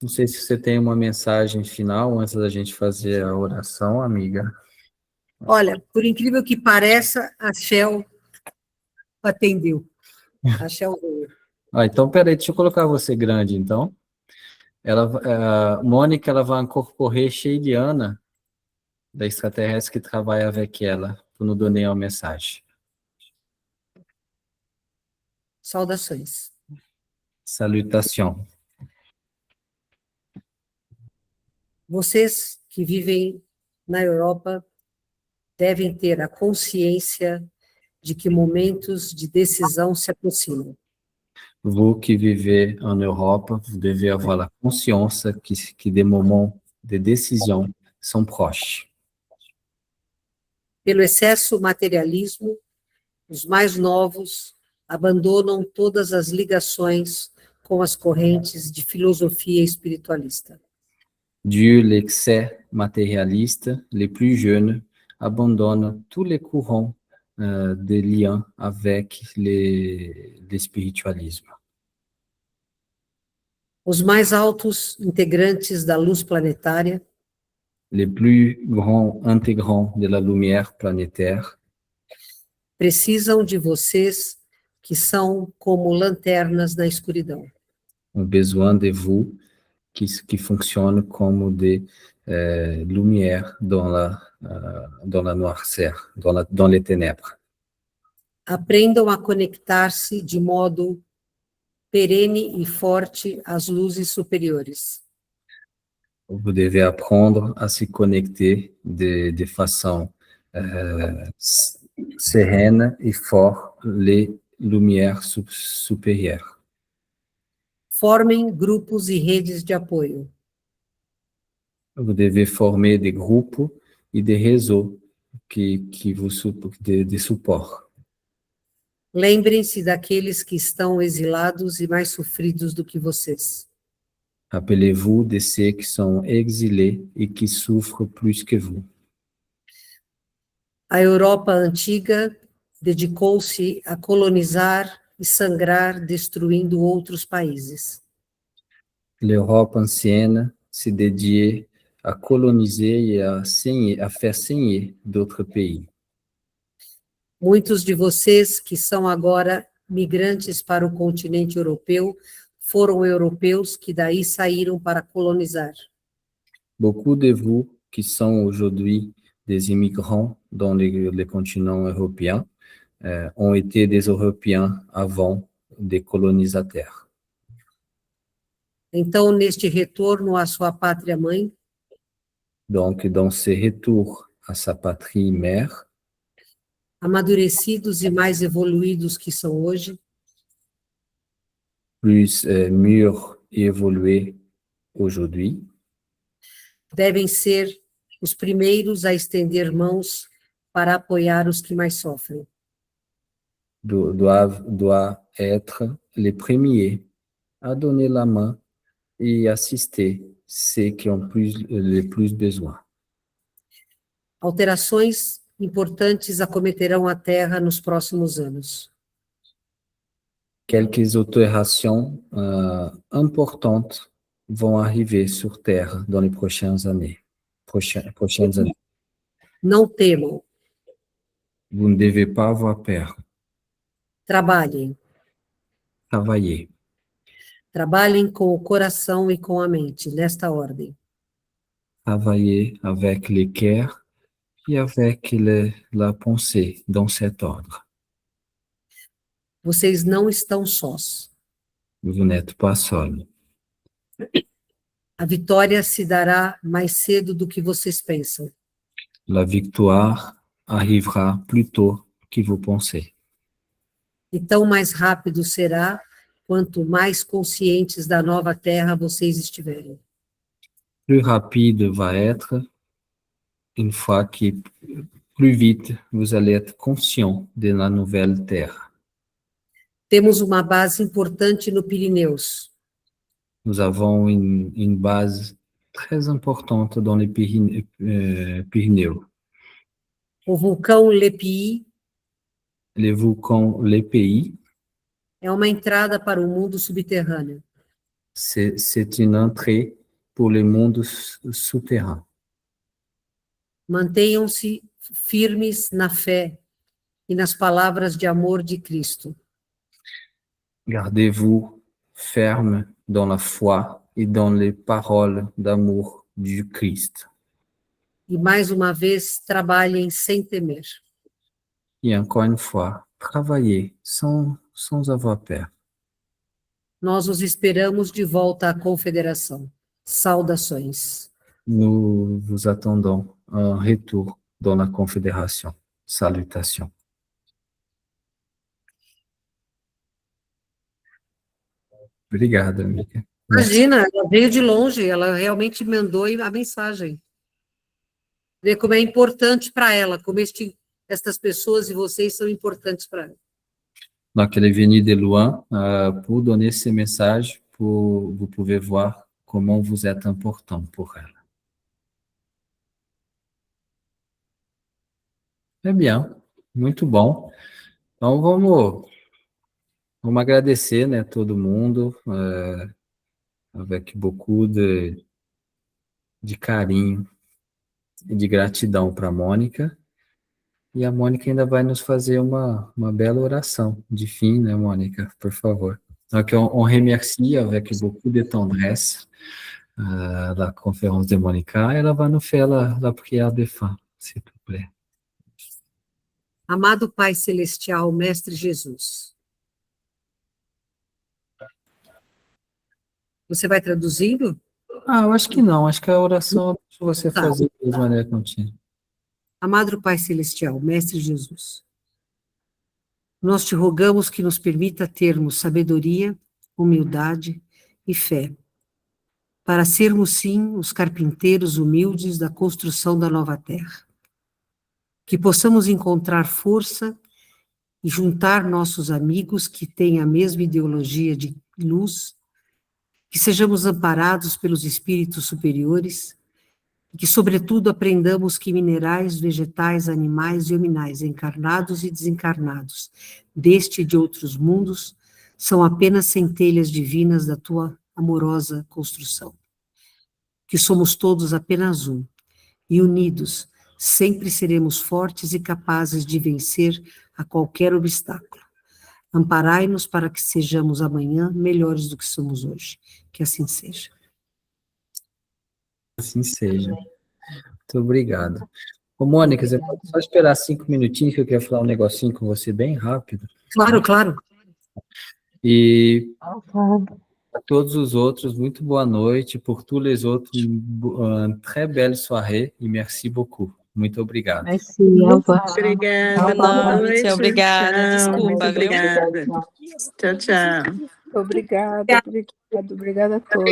Não sei se você tem uma mensagem final antes da gente fazer a oração, amiga. Olha, por incrível que pareça, a Shell atendeu. A Shell veio. Então, peraí, deixa eu colocar você grande, então. Mônica, ela vai incorporer Sheiliana, da extraterrestre que trabalha avec ela, pour nous donner uma mensagem. Saudações. Salutação. Vocês que vivem na Europa devem ter a consciência de que momentos de decisão se aproximam. Vous qui vivez en Europe, vous devez avoir la conscience que des moments de décision sont proches. Pelo excesso materialismo, os mais novos abandonam todas as ligações com as correntes de filosofia espiritualista. Dû l'excès matérialiste, les plus jeunes abandonnent tous les courants de liens avec l'espiritualisme. Os mais altos integrantes da luz planetária, Les plus grands intégrants de la lumière planétaire precisam de vocês que são como lanternas na escuridão. ont besoin de vous qui fonctionnent comme des lumières dans la noirceur, dans les ténèbres. Aprendam a conectar-se de modo perene e forte às luzes superiores. Vous devez apprendre à se connecter de façon sereine et forte les lumières supérieures. Formem grupos e redes de apoio. Vous devez former des groupes et des réseaux de support. Lembrem-se daqueles que estão exilados e mais sofridos do que vocês. Rappelez-vous de ceux qui sont exilés et qui souffrent plus que vous. A Europa antiga dedicou-se a colonizar e sangrar, destruindo outros países. L'Europe ancienne se dédiait à coloniser et à faire saigner d'autres pays. Muitos de vocês que são agora migrantes para o continente europeu foram europeus que daí saíram para colonizar. Beaucoup de vous qui sont aujourd'hui des immigrants dans le continent européen ont été des Européens avant des colonisateurs. Então, neste retorno à sua pátria-mãe, Donc, dans ce retour à sa patrie mère, amadurecidos e mais evoluídos que são hoje, plus mûrs et évolués aujourd'hui, devem ser os primeiros a estender mãos para apoiar os que mais sofrem. doivent être les premiers à donner la main et assister ceux qui ont le plus besoin. Alterações importantes acometerão a Terra nos próximos anos. Quelques altérations importantes vont arriver sur Terre dans les prochaines années. Prochaines années. Não temam, Vous ne devez pas avoir peur. trabalhem. Travaillez. Trabalhem com o coração e com a mente, nesta ordem. Travaillez avec le cœur et avec la pensée dans cet ordre. Vocês não estão sós. Vous n'êtes pas seul. A vitória se dará mais cedo do que vocês pensam. La victoire arrivera plus tôt que vous pensez. E tão mais rápido será quanto mais conscientes da nova Terra vocês estiverem. Plus rapide va être une fois que plus vite vous allez être conscient de la nouvelle Terre. Temos uma base importante no Pirineus. Nous avons une base très importante dans les Pyrénées. O vulcão Lepii Le volcan Lepii, é uma entrada para o mundo subterrâneo. c'est une entrée pour le monde souterrain. Mantenham-se firmes na fé e nas palavras de amor de Cristo. Gardez-vous ferme dans la foi et dans les paroles d'amour du Christ. E mais uma vez, trabalhem sem temer. Et encore une fois, travaillez sans avoir peur. Nós os esperamos de volta à Confederação. Saudações. Nous vous attendons un retour dans la Confédération. Salutations. Obrigado, amiga. Imagina, ela veio de longe, ela realmente mandou a mensagem. Vê como é importante para ela, como estas pessoas e vocês são importantes para ela. Donc, elle est venue de loin pour donner ces messages, pour vous pouvez voir comment vous êtes important pour elle. É bien, muito bom. Então, vamos agradecer, né, todo mundo, avec beaucoup de carinho e de gratidão para a Mônica. E a Mônica ainda vai nos fazer uma bela oração de fim, né, Mônica? Por favor. Donc, on remercie avec beaucoup de tendresse la conférence de Mônica. Ela vai nous faire la prière de fin, s'il vous plaît. Amado Pai Celestial, Mestre Jesus. Você vai traduzindo? Eu acho que não. Acho que a oração é para você fazer de maneira contínua. Amado Pai Celestial, Mestre Jesus, nós te rogamos que nos permita termos sabedoria, humildade e fé, para sermos, sim, os carpinteiros humildes da construção da nova terra. Que possamos encontrar força e juntar nossos amigos que têm a mesma ideologia de luz, que sejamos amparados pelos espíritos superiores, e que, sobretudo, aprendamos que minerais, vegetais, animais e hominais, encarnados e desencarnados, deste e de outros mundos, são apenas centelhas divinas da tua amorosa construção. Que somos todos apenas um, e unidos, sempre seremos fortes e capazes de vencer a qualquer obstáculo. Amparai-nos para que sejamos amanhã melhores do que somos hoje. Que assim seja. Assim seja. Muito obrigado. Ô, Mônica, você pode só esperar 5 minutinhos que eu quero falar um negocinho com você bem rápido? Claro, claro. E a todos os outros, muito boa noite. Pour tous les autres, une très belle soirée e merci beaucoup. Muito obrigado. Obrigada, boa noite. Obrigada, Tchau, desculpa, muito viu? obrigada. Tchau, tchau. Obrigada a todos.